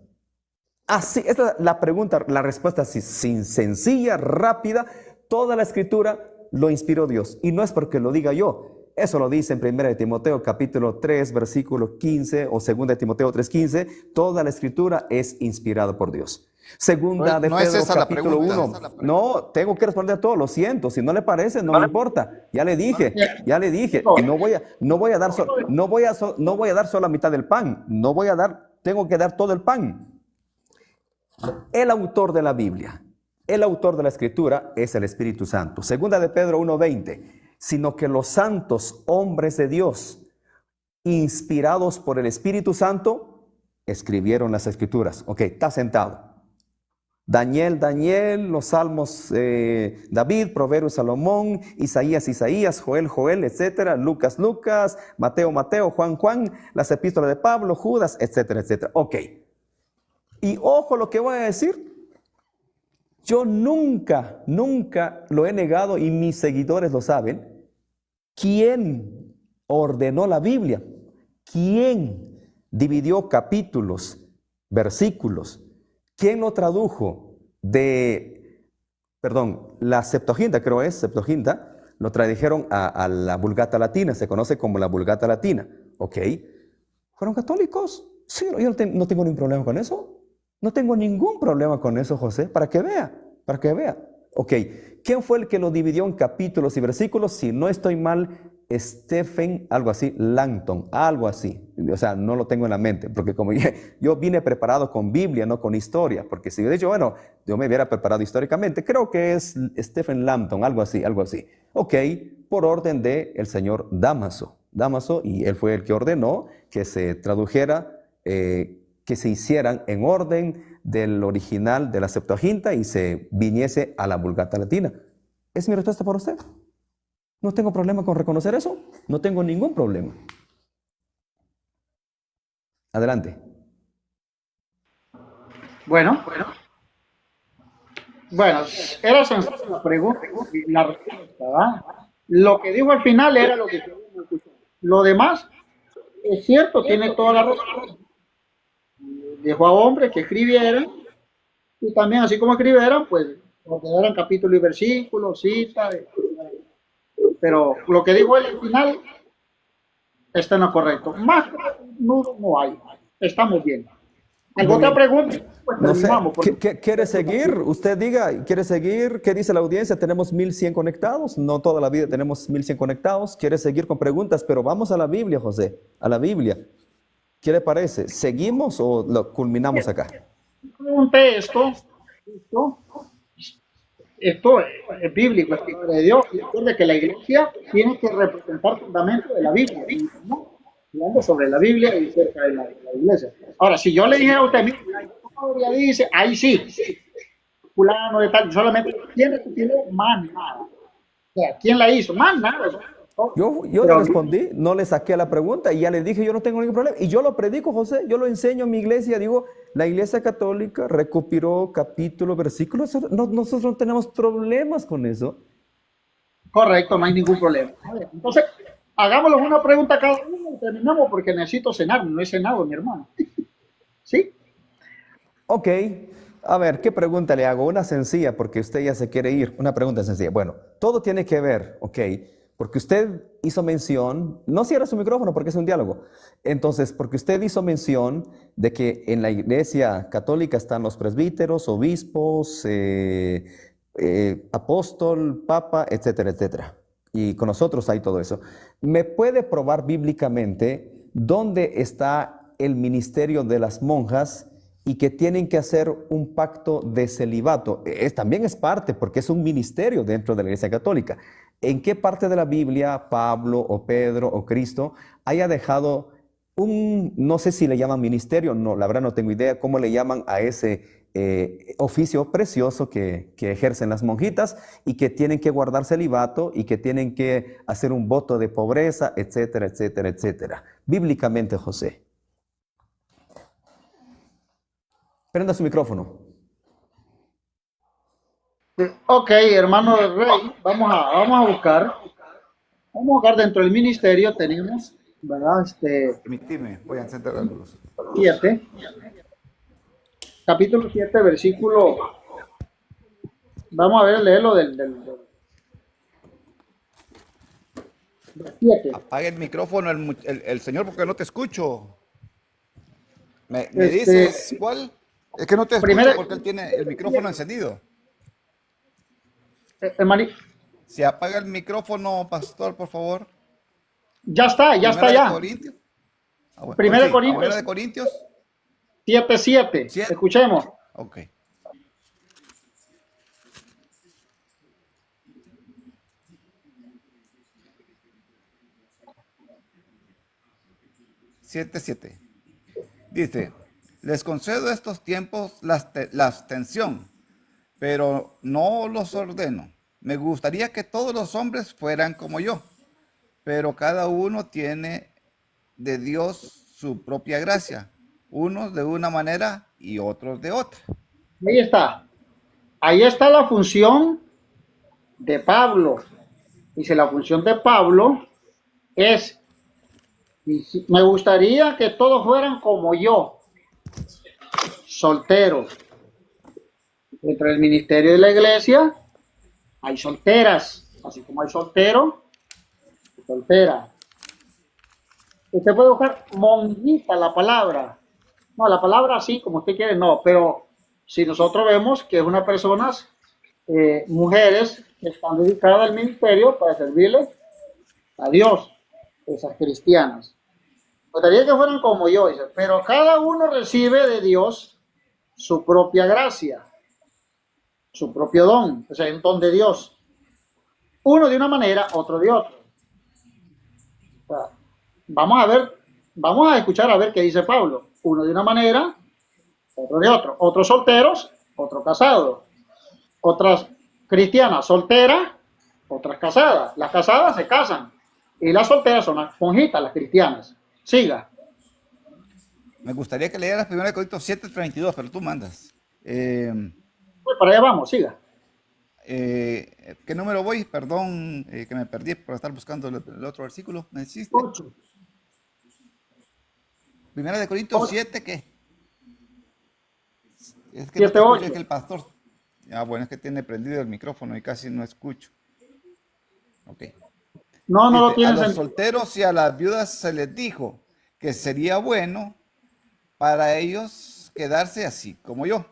Así, esta es la pregunta, la respuesta así, sencilla, rápida. Toda la escritura lo inspiró Dios. Y no es porque lo diga yo. Eso lo dice en 1 Timoteo capítulo 3, versículo 15, o 2 Timoteo 3:15. Toda la escritura es inspirada por Dios. Segunda de Pedro capítulo 1. No, tengo que responder a todo, lo siento. Si no le parece, no me importa. Ya le dije. No voy a dar solo la mitad del pan. Tengo que dar todo el pan. El autor de la Biblia, el autor de la escritura es el Espíritu Santo. Segunda de Pedro 1:20, sino que los santos hombres de Dios, inspirados por el Espíritu Santo, escribieron las escrituras. Ok, está sentado. Daniel, los Salmos, David, Proverbios, Salomón, Isaías, Joel, etcétera, Lucas, Mateo, Juan, las epístolas de Pablo, Judas, etcétera, etcétera. Ok. Y ojo lo que voy a decir. Yo nunca lo he negado y mis seguidores lo saben. ¿Quién ordenó la Biblia? ¿Quién dividió capítulos, versículos? ¿Quién lo tradujo la Septuaginta, creo es, Septuaginta, lo tradujeron a la Vulgata Latina, se conoce como la Vulgata Latina, ¿ok? ¿Fueron católicos? Sí, yo no tengo ningún problema con eso. No tengo ningún problema con eso, José, para que vea. Ok, ¿quién fue el que lo dividió en capítulos y versículos? Si no estoy mal, Stephen, algo así, Langton, algo así. O sea, no lo tengo en la mente, porque como yo vine preparado con Biblia, no con historia, porque si hubiera dicho, bueno, yo me hubiera preparado históricamente, creo que es Stephen Langton, algo así, algo así. Ok, por orden del señor Damaso, y él fue el que ordenó que se tradujera, que se hicieran en orden del original de la Septuaginta y se viniese a la Vulgata Latina. ¿Es mi respuesta para usted? No tengo problema con reconocer eso. No tengo ningún problema. Adelante. Bueno, era sencilla la pregunta y la respuesta, ¿verdad? Lo que dijo al final era lo que queríamos escuchar. Lo demás es cierto, tiene toda la razón. Dejó a hombres que escribieran y también así como escribieran, pues ordenaran capítulo y versículo, cita, pero lo que dijo él al final está en lo correcto. Más no hay. Estamos bien. ¿Alguna otra pregunta? Pues No sé, terminamos. ¿quiere seguir? Usted diga, ¿quiere seguir? ¿Qué dice la audiencia? Tenemos 1100 conectados. No toda la vida tenemos 1100 conectados. ¿Quiere seguir con preguntas? Pero vamos a la Biblia, José. A la Biblia. ¿Qué le parece? ¿Seguimos o lo culminamos acá? Pregunté esto es bíblico, es palabra de Dios. Y recuerde que la iglesia tiene que representar fundamentos de la Biblia, ¿no? Hablando sobre la Biblia y cerca de la iglesia. Ahora, si yo le dije a usted, mira, la historia dice, ahí sí, fulano de tal, solamente ¿quién recibió? Más nada. O sea, ¿quién la hizo? Más nada. Yo le respondí, no le saqué la pregunta y ya le dije, yo no tengo ningún problema. Y yo lo predico, José, yo lo enseño en mi iglesia. Digo, la iglesia católica recopiló capítulos, versículos. Nosotros no tenemos problemas con eso. Correcto, no hay ningún problema. Entonces, hagámosle una pregunta a cada uno y terminamos porque necesito cenar. No he cenado, mi hermano. ¿Sí? Ok. A ver, ¿qué pregunta le hago? Una sencilla, porque usted ya se quiere ir. Una pregunta sencilla. Bueno, todo tiene que ver, ok. Porque usted hizo mención, no cierra su micrófono porque es un diálogo. Entonces, porque usted hizo mención de que en la iglesia católica están los presbíteros, obispos, apóstol, papa, etcétera, etcétera. Y con nosotros hay todo eso. ¿Me puede probar bíblicamente dónde está el ministerio de las monjas y que tienen que hacer un pacto de celibato? También es parte, porque es un ministerio dentro de la iglesia católica. ¿En qué parte de la Biblia Pablo o Pedro o Cristo haya dejado no sé si le llaman ministerio, no, la verdad no tengo idea cómo le llaman a ese oficio precioso que ejercen las monjitas y que tienen que guardar celibato y que tienen que hacer un voto de pobreza, etcétera, etcétera, etcétera? Bíblicamente, José. Prenda su micrófono. Ok, hermano del Rey, vamos a buscar dentro del ministerio, tenemos, ¿verdad? Permíteme, voy a encender la luz. 7, capítulo 7, versículo, vamos a ver, leerlo del 7. Apaga el micrófono el señor porque no te escucho. ¿Me dices cuál? Es que no te escucho porque él tiene el micrófono encendido. Hermanito, Si apaga el micrófono, pastor, por favor. ya está. Corintios. Bueno, Primera de Corintios. 7:7. Escuchemos. Ok. Siete. Dice, les concedo estos tiempos la abstención, pero no los ordeno. Me gustaría que todos los hombres fueran como yo, pero cada uno tiene de Dios su propia gracia, unos de una manera y otros de otra. Ahí está la función de Pablo. Dice, la función de Pablo es, me gustaría que todos fueran como yo, solteros. Dentro del ministerio de la iglesia hay solteras, así como hay soltero, soltera. Usted puede buscar monjita la palabra. No, la palabra así como usted quiere, no, pero si nosotros vemos que es una persona, mujeres que están dedicadas al ministerio para servirle a Dios, esas cristianas. Me gustaría que fueran como yo, dice, pero cada uno recibe de Dios su propia gracia, su propio don, o sea, el don de Dios. Uno de una manera, otro de otra. O sea, vamos a escuchar a ver qué dice Pablo. Uno de una manera, otro de otro. Otros solteros, otro casado. Otras cristianas solteras, otras casadas. Las casadas se casan y las solteras son las monjitas, las cristianas. Siga. Me gustaría que leyeras 1 Corintios 7:32, pero tú mandas. Pues para allá vamos, siga. ¿Qué número voy? Perdón, que me perdí por estar buscando el otro versículo. ¿Me hiciste? 8. 1 Corintios 7, ¿qué? Es que 7, no te escuché, 8. que el pastor. Ah, bueno, es que tiene prendido el micrófono y casi no escucho. Ok. No, no lo A tienes los en... solteros y a las viudas se les dijo que sería bueno para ellos quedarse así como yo.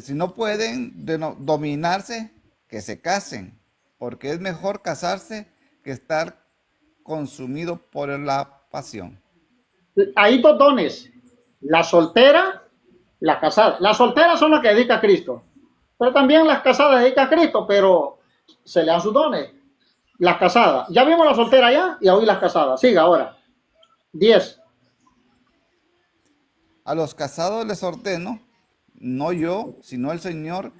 Si no pueden dominarse, que se casen, porque es mejor casarse que estar consumido por la pasión. Hay dos dones, la soltera, la casada. Las solteras son las que dedica a Cristo, pero también las casadas dedican a Cristo, pero se le dan sus dones. Las casadas, ya vimos la soltera ya y hoy las casadas. Siga ahora. 10. A los casados les ordeno, no yo, sino el Señor,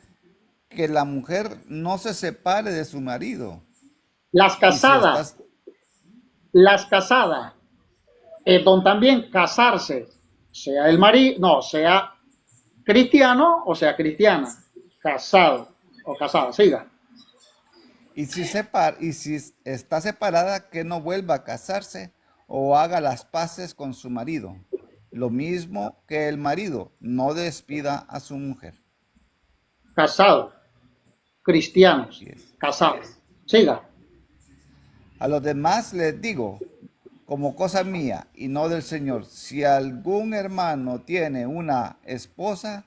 que la mujer no se separe de su marido. Las Y si casadas, estás, las casadas, don también casarse, sea el marido, no, sea cristiano o sea cristiana, casado o casada. Siga. y si está separada, que no vuelva a casarse o haga las paces con su marido. Lo mismo que el marido no despida a su mujer. Casado, cristianos, Así es. casados. Siga. A los demás les digo, como cosa mía y no del Señor, si algún hermano tiene una esposa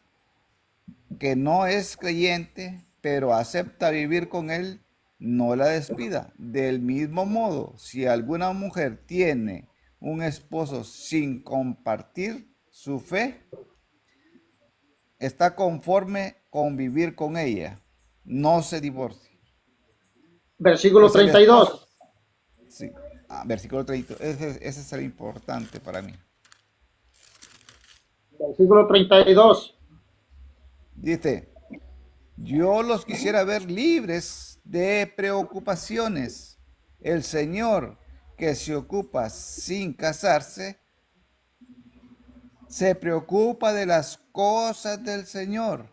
que no es creyente, pero acepta vivir con él, no la despida. Del mismo modo, si alguna mujer tiene un esposo sin compartir su fe, está conforme con vivir con ella, no se divorcie. Versículo Pues el esposo, 32. sí, versículo 30, ese es el importante para mí. Versículo 32. Dice, yo los quisiera ver libres de preocupaciones. El Señor que se ocupa sin casarse, se preocupa de las cosas del Señor.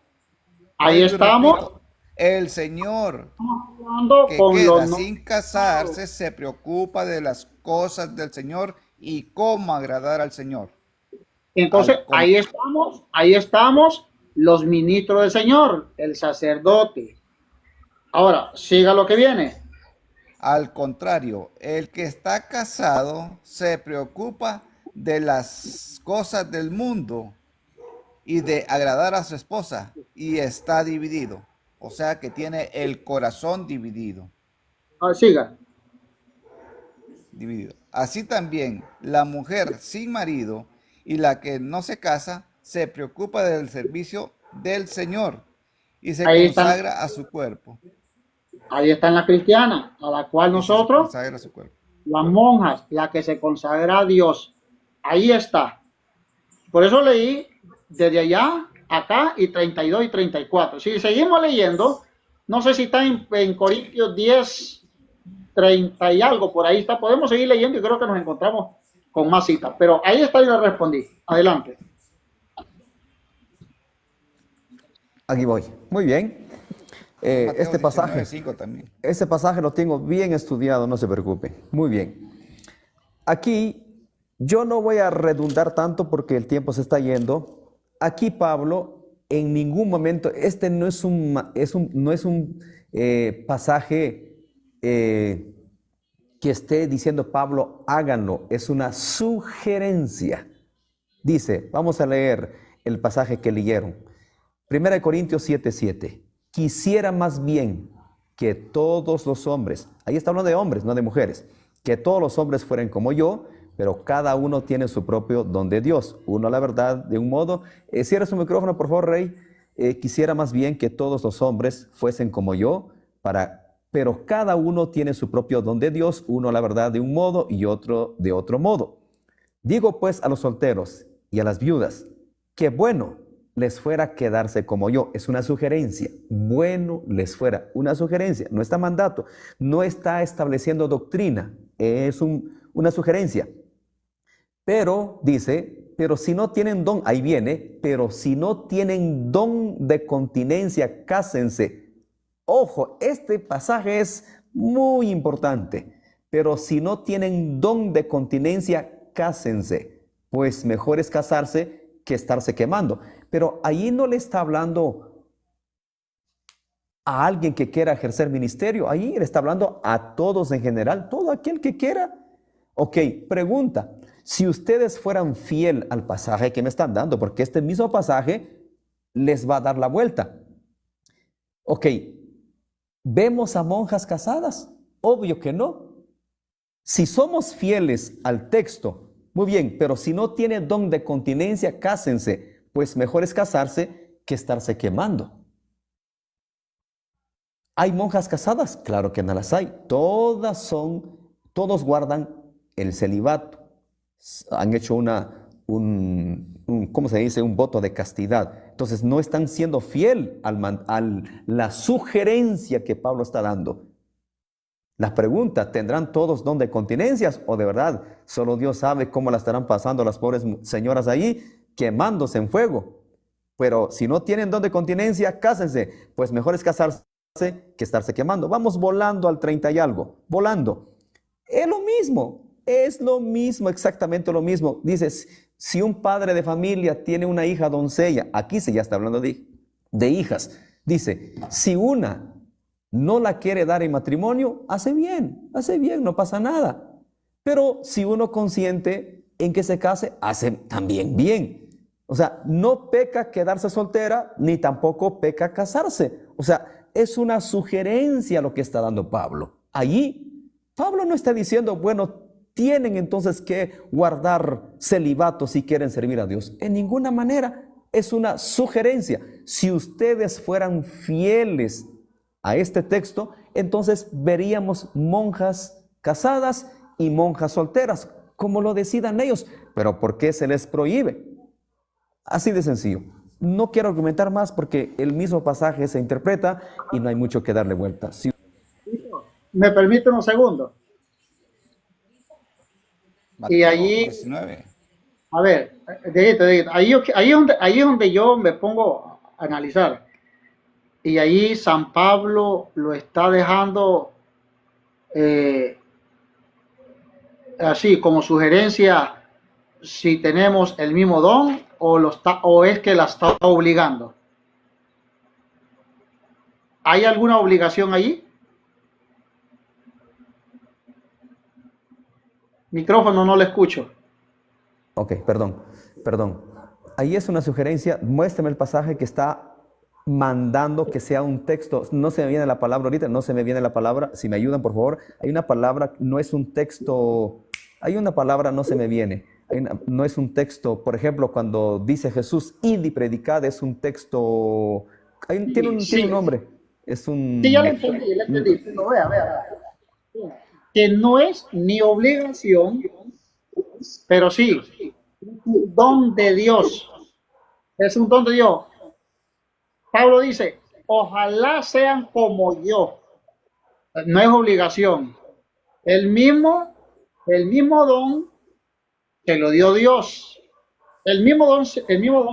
Ahí Vuelvo y estamos repito, el Señor hablando que con los queda no sin casados. casarse se preocupa de las cosas del Señor y cómo agradar al Señor. Entonces, Al, con- ahí estamos los ministros del Señor, el sacerdote. Ahora, siga lo que viene. Al contrario, el que está casado se preocupa de las cosas del mundo y de agradar a su esposa y está dividido. O sea que tiene el corazón dividido. Siga. Dividido. Así también la mujer sin marido y la que no se casa se preocupa del servicio del Señor y se Ahí están, consagra a su cuerpo. ahí están las cristianas, a la cual Y se nosotros, consagra a su cuerpo. las monjas, la que se consagra a Dios. Ahí está. Por eso leí desde allá, acá, y 32 y 34. Si seguimos leyendo, no sé si está en Corintios 10, 30 y algo, por ahí está. Podemos seguir leyendo y creo que nos encontramos con más citas. Pero ahí está y le respondí. Adelante. Aquí voy. Muy bien. Mateo Este pasaje, 19:5 también. este pasaje lo tengo bien estudiado, no se preocupe. Muy bien. Aquí yo no voy a redundar tanto porque el tiempo se está yendo. Aquí Pablo en ningún momento, este no es un pasaje que esté diciendo Pablo, háganlo, es una sugerencia. Dice, vamos a leer el pasaje que leyeron. 1 Corintios 7:7. Quisiera más bien que todos los hombres, ahí está hablando de hombres, no de mujeres, que todos los hombres fueran como yo, pero cada uno tiene su propio don de Dios. Uno la verdad de un modo. Cierra su micrófono, por favor, Rey. Quisiera más bien que todos los hombres fuesen como yo, pero cada uno tiene su propio don de Dios, uno la verdad de un modo y otro de otro modo. Digo pues a los solteros y a las viudas, que bueno les fuera quedarse como yo. Es una sugerencia. Bueno les fuera. Una sugerencia. No está mandato. No está estableciendo doctrina. Es una sugerencia. Pero, dice, pero si no tienen don, ahí viene, pero si no tienen don de continencia, cásense. Ojo, este pasaje es muy importante. Pero si no tienen don de continencia, cásense. Pues mejor es casarse que estarse quemando. Pero ahí no le está hablando a alguien que quiera ejercer ministerio. Ahí le está hablando a todos en general, todo aquel que quiera. Ok, pregunta. Si ustedes fueran fiel al pasaje que me están dando, porque este mismo pasaje les va a dar la vuelta. Ok, ¿vemos a monjas casadas? Obvio que no. Si somos fieles al texto, muy bien, pero si no tiene don de continencia, cásense, pues mejor es casarse que estarse quemando. ¿Hay monjas casadas? Claro que no las hay. Todos guardan el celibato. Han hecho ¿cómo se dice? Un voto de castidad. Entonces no están siendo fiel a la sugerencia que Pablo está dando. La pregunta, ¿tendrán todos don de continencias? ¿O de verdad solo Dios sabe cómo la estarán pasando las pobres señoras allí, quemándose en fuego? Pero si no tienen don de continencia, cásense. Pues mejor es casarse que estarse quemando. Vamos volando al 30 y algo. Volando. Es lo mismo. Es lo mismo, exactamente lo mismo. Dices, si un padre de familia tiene una hija doncella, aquí se ya está hablando de hijas. Dice, si una no la quiere dar en matrimonio, hace bien, no pasa nada. Pero si uno consiente en que se case, hace también bien. O sea, no peca quedarse soltera, ni tampoco peca casarse. O sea, es una sugerencia lo que está dando Pablo. Allí, Pablo no está diciendo, bueno, tienen entonces que guardar celibato si quieren servir a Dios. En ninguna manera, es una sugerencia. Si ustedes fueran fieles a este texto, entonces veríamos monjas casadas y monjas solteras, como lo decidan ellos. Pero ¿por qué se les prohíbe? Así de sencillo. No quiero argumentar más porque el mismo pasaje se interpreta y no hay mucho que darle vuelta. Si... ¿Me permite un segundo? Mateo Y allí, 19. a ver, ahí es donde yo me pongo a analizar. Y ahí San Pablo lo está dejando así como sugerencia, si tenemos el mismo don o es que la está obligando. ¿Hay alguna obligación allí? Micrófono, no le escucho. Ok, perdón. Ahí es una sugerencia. Muéstrame el pasaje que está mandando que sea un texto. No se me viene la palabra ahorita, no se me viene la palabra. Si me ayudan, por favor. Hay una palabra, no es un texto. Hay una palabra, no se me viene. No es un texto. Por ejemplo, cuando dice Jesús, id y predicad, es un texto. Tiene un nombre. Es un... Sí, ya le entendí. Pero vea. Que no es ni obligación, pero sí, un don de Dios. Es un don de Dios. Pablo dice, ojalá sean como yo. No es obligación. El mismo don se lo dio Dios. El mismo don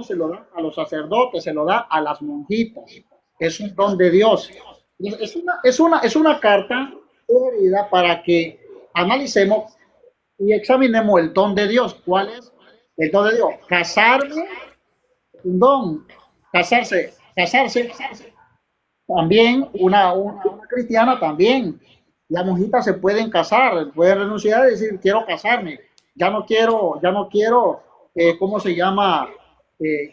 se lo da a los sacerdotes, se lo da a las monjitas. Es un don de Dios. Es una carta herida para que analicemos y examinemos el don de Dios. ¿Cuál es el don de Dios? Casarme, un don. Casarse. También una cristiana también. Las monjitas se pueden casar, pueden renunciar y decir quiero casarme. Ya no quiero, ¿cómo se llama?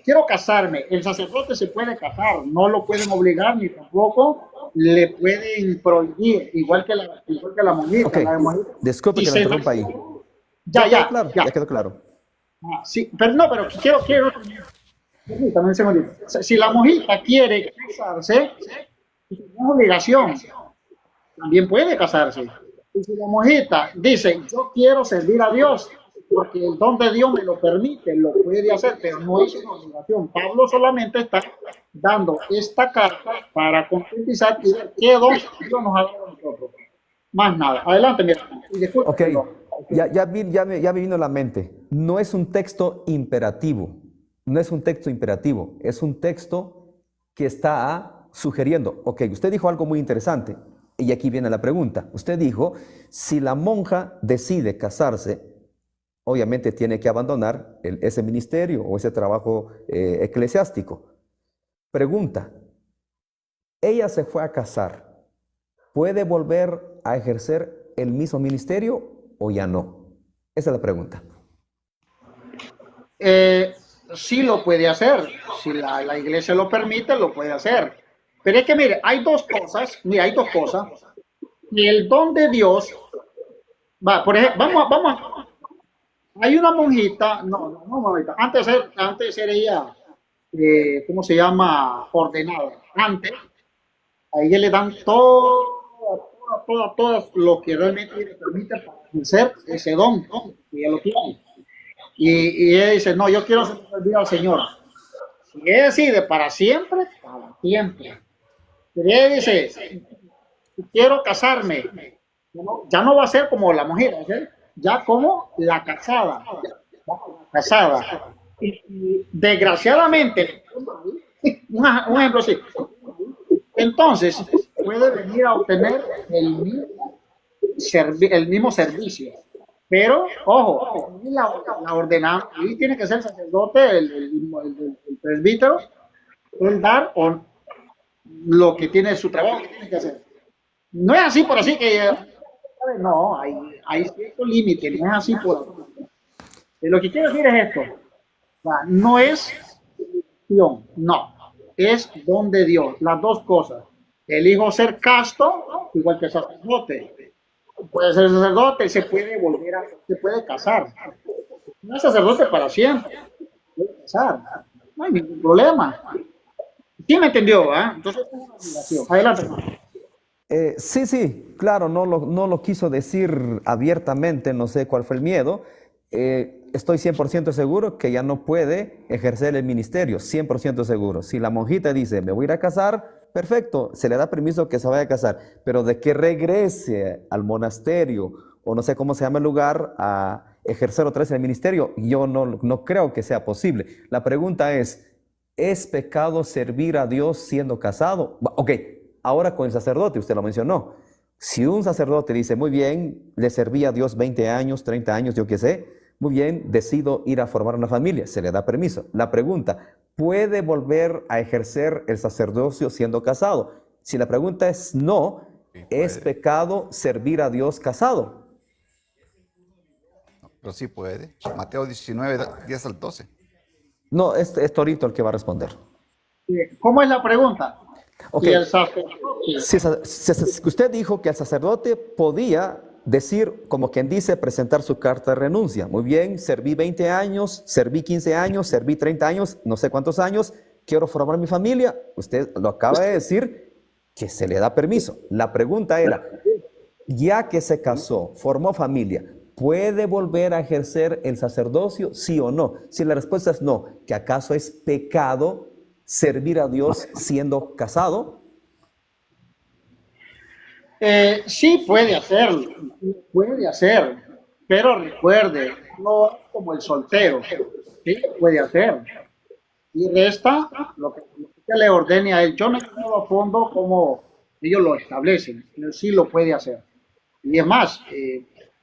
quiero casarme, el sacerdote se puede casar, no lo pueden obligar ni tampoco le pueden prohibir, igual que la monjita. Ok, La monjita. disculpe que Si me se interrumpa ahí. ya, Claro, ya. ya quedó claro. Ah, sí, pero no, pero quiero permítame un segundito. Si la monjita quiere casarse, es una obligación, también puede casarse. Y si la monjita dice, yo quiero servir a Dios, porque el don de Dios me lo permite, lo puede hacer, pero no es una obligación. Pablo solamente está dando esta carta para concretizar y ver qué don Dios nos ha dado a nosotros. Más nada. Adelante, mi hermano. Y disculpe, Ok, ya me vino a la mente. No es un texto imperativo, no es un texto imperativo, es un texto que está sugiriendo. Ok, usted dijo algo muy interesante y aquí viene la pregunta. Usted dijo, si la monja decide casarse, obviamente tiene que abandonar ese ministerio o ese trabajo eclesiástico. Pregunta, ella se fue a casar, ¿puede volver a ejercer el mismo ministerio o ya no? Esa es la pregunta. Sí lo puede hacer. Si la iglesia lo permite, lo puede hacer. Pero es que, mire, hay dos cosas. Mira, hay dos cosas. Y el don de Dios, va, por ejemplo, hay una monjita, no, monjita, antes era ella, ¿cómo se llama? Ordenada. Antes, a ella le dan todo lo que realmente le permite para ejercer ese don, ¿no? Y ella lo tiene. Y ella dice, no, yo quiero servir al Señor. Si ella decide para siempre, para siempre. Pero ella dice, quiero casarme. Ya no va a ser como la mujer, ¿sí? Ya como la casada. Y desgraciadamente, un ejemplo así. Entonces, puede venir a obtener el mismo servicio. Pero, ojo, la ordenanza, ahí tiene que ser el sacerdote, el presbítero, el dar lo que tiene su trabajo, que tiene que hacer. No es así por así que, no, hay cierto límite, no es así por así. Lo que quiero decir es esto, o sea, no es no, es don de Dios, las dos cosas. Elijo ser casto, igual que sacerdote. Puede ser sacerdote, se puede casar. No es sacerdote para siempre, se puede casar, no hay ningún problema. ¿Sí me entendió? Entonces es una obligación. Adelante, hermano. Sí, claro, no lo quiso decir abiertamente, no sé cuál fue el miedo. Estoy 100% seguro que ya no puede ejercer el ministerio, 100% seguro. Si la monjita dice, me voy a ir a casar, perfecto, se le da permiso que se vaya a casar, pero de que regrese al monasterio o no sé cómo se llama el lugar a ejercer otra vez el ministerio, yo no creo que sea posible. La pregunta ¿es pecado servir a Dios siendo casado? Ok, ahora con el sacerdote, usted lo mencionó. Si un sacerdote dice, muy bien, le serví a Dios 20 años, 30 años, yo qué sé, muy bien, decido ir a formar una familia, se le da permiso. La pregunta, ¿puede volver a ejercer el sacerdocio siendo casado? Si la pregunta es no, Sí, ¿es puede. pecado servir a Dios casado? Pero sí puede. Mateo 19, 10 al 12. No, es Torito el que va a responder. ¿Cómo es la pregunta? Ok, Y el sacerdote, si usted dijo que el sacerdote podía decir, como quien dice, presentar su carta de renuncia. Muy bien, serví 20 años, serví 15 años, serví 30 años, no sé cuántos años, quiero formar mi familia. Usted lo acaba de decir que se le da permiso. La pregunta era, ya que se casó, formó familia, ¿puede volver a ejercer el sacerdocio, sí o no? Si la respuesta es no, ¿que acaso es pecado servir a Dios siendo casado? sí puede hacer, pero recuerde, no es como el soltero, sí puede hacer. Y resta lo que le ordene a él. Yo no entiendo a fondo cómo ellos lo establecen, pero sí lo puede hacer. Y es más,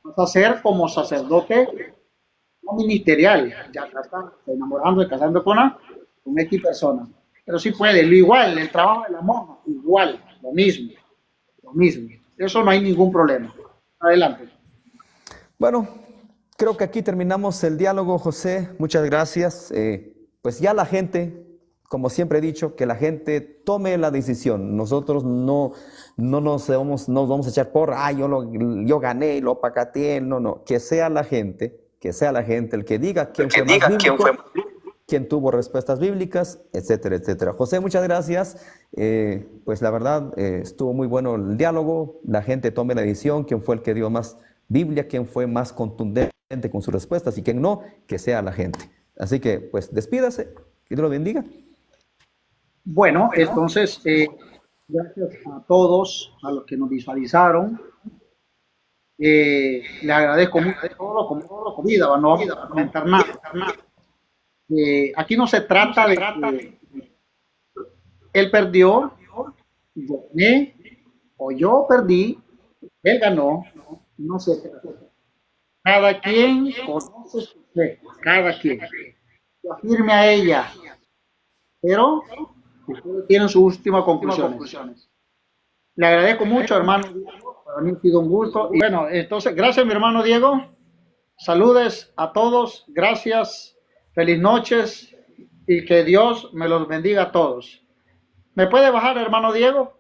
vas a ser como sacerdote no ministerial, ya está enamorando y casando con X personas. Pero sí puede, lo igual, el trabajo de la monja, igual, lo mismo. Eso no hay ningún problema. Adelante. Bueno, creo que aquí terminamos el diálogo, José. Muchas gracias. pues ya la gente, como siempre he dicho, que la gente tome la decisión. Nosotros no nos vamos a echar por, yo gané, lo pacateé. No, no, que sea la gente el que diga quién fue más bíblico, quién tuvo respuestas bíblicas, etcétera, etcétera. José, muchas gracias. Pues la verdad, estuvo muy bueno el diálogo. La gente tome la decisión, quién fue el que dio más Biblia, quién fue más contundente con sus respuestas y quién no, que sea la gente. Así que, pues, despídase. Que Dios lo bendiga. Bueno, entonces, gracias a todos, a los que nos visualizaron. Le agradezco mucho todo, como vida, no vamos a comentar nada. Aquí no se trata de que él perdió, yo gané, o yo perdí, él ganó, no se trata. Cada quien conoce su fe, cada quien. Afirme a ella, pero ustedes tienen sus últimas conclusiones. Le agradezco mucho, hermano. Para mí ha sido un gusto. Y bueno, entonces, gracias, mi hermano Diego. Saludes a todos. Gracias. Feliz noches. Y que Dios me los bendiga a todos. ¿Me puede bajar, hermano Diego?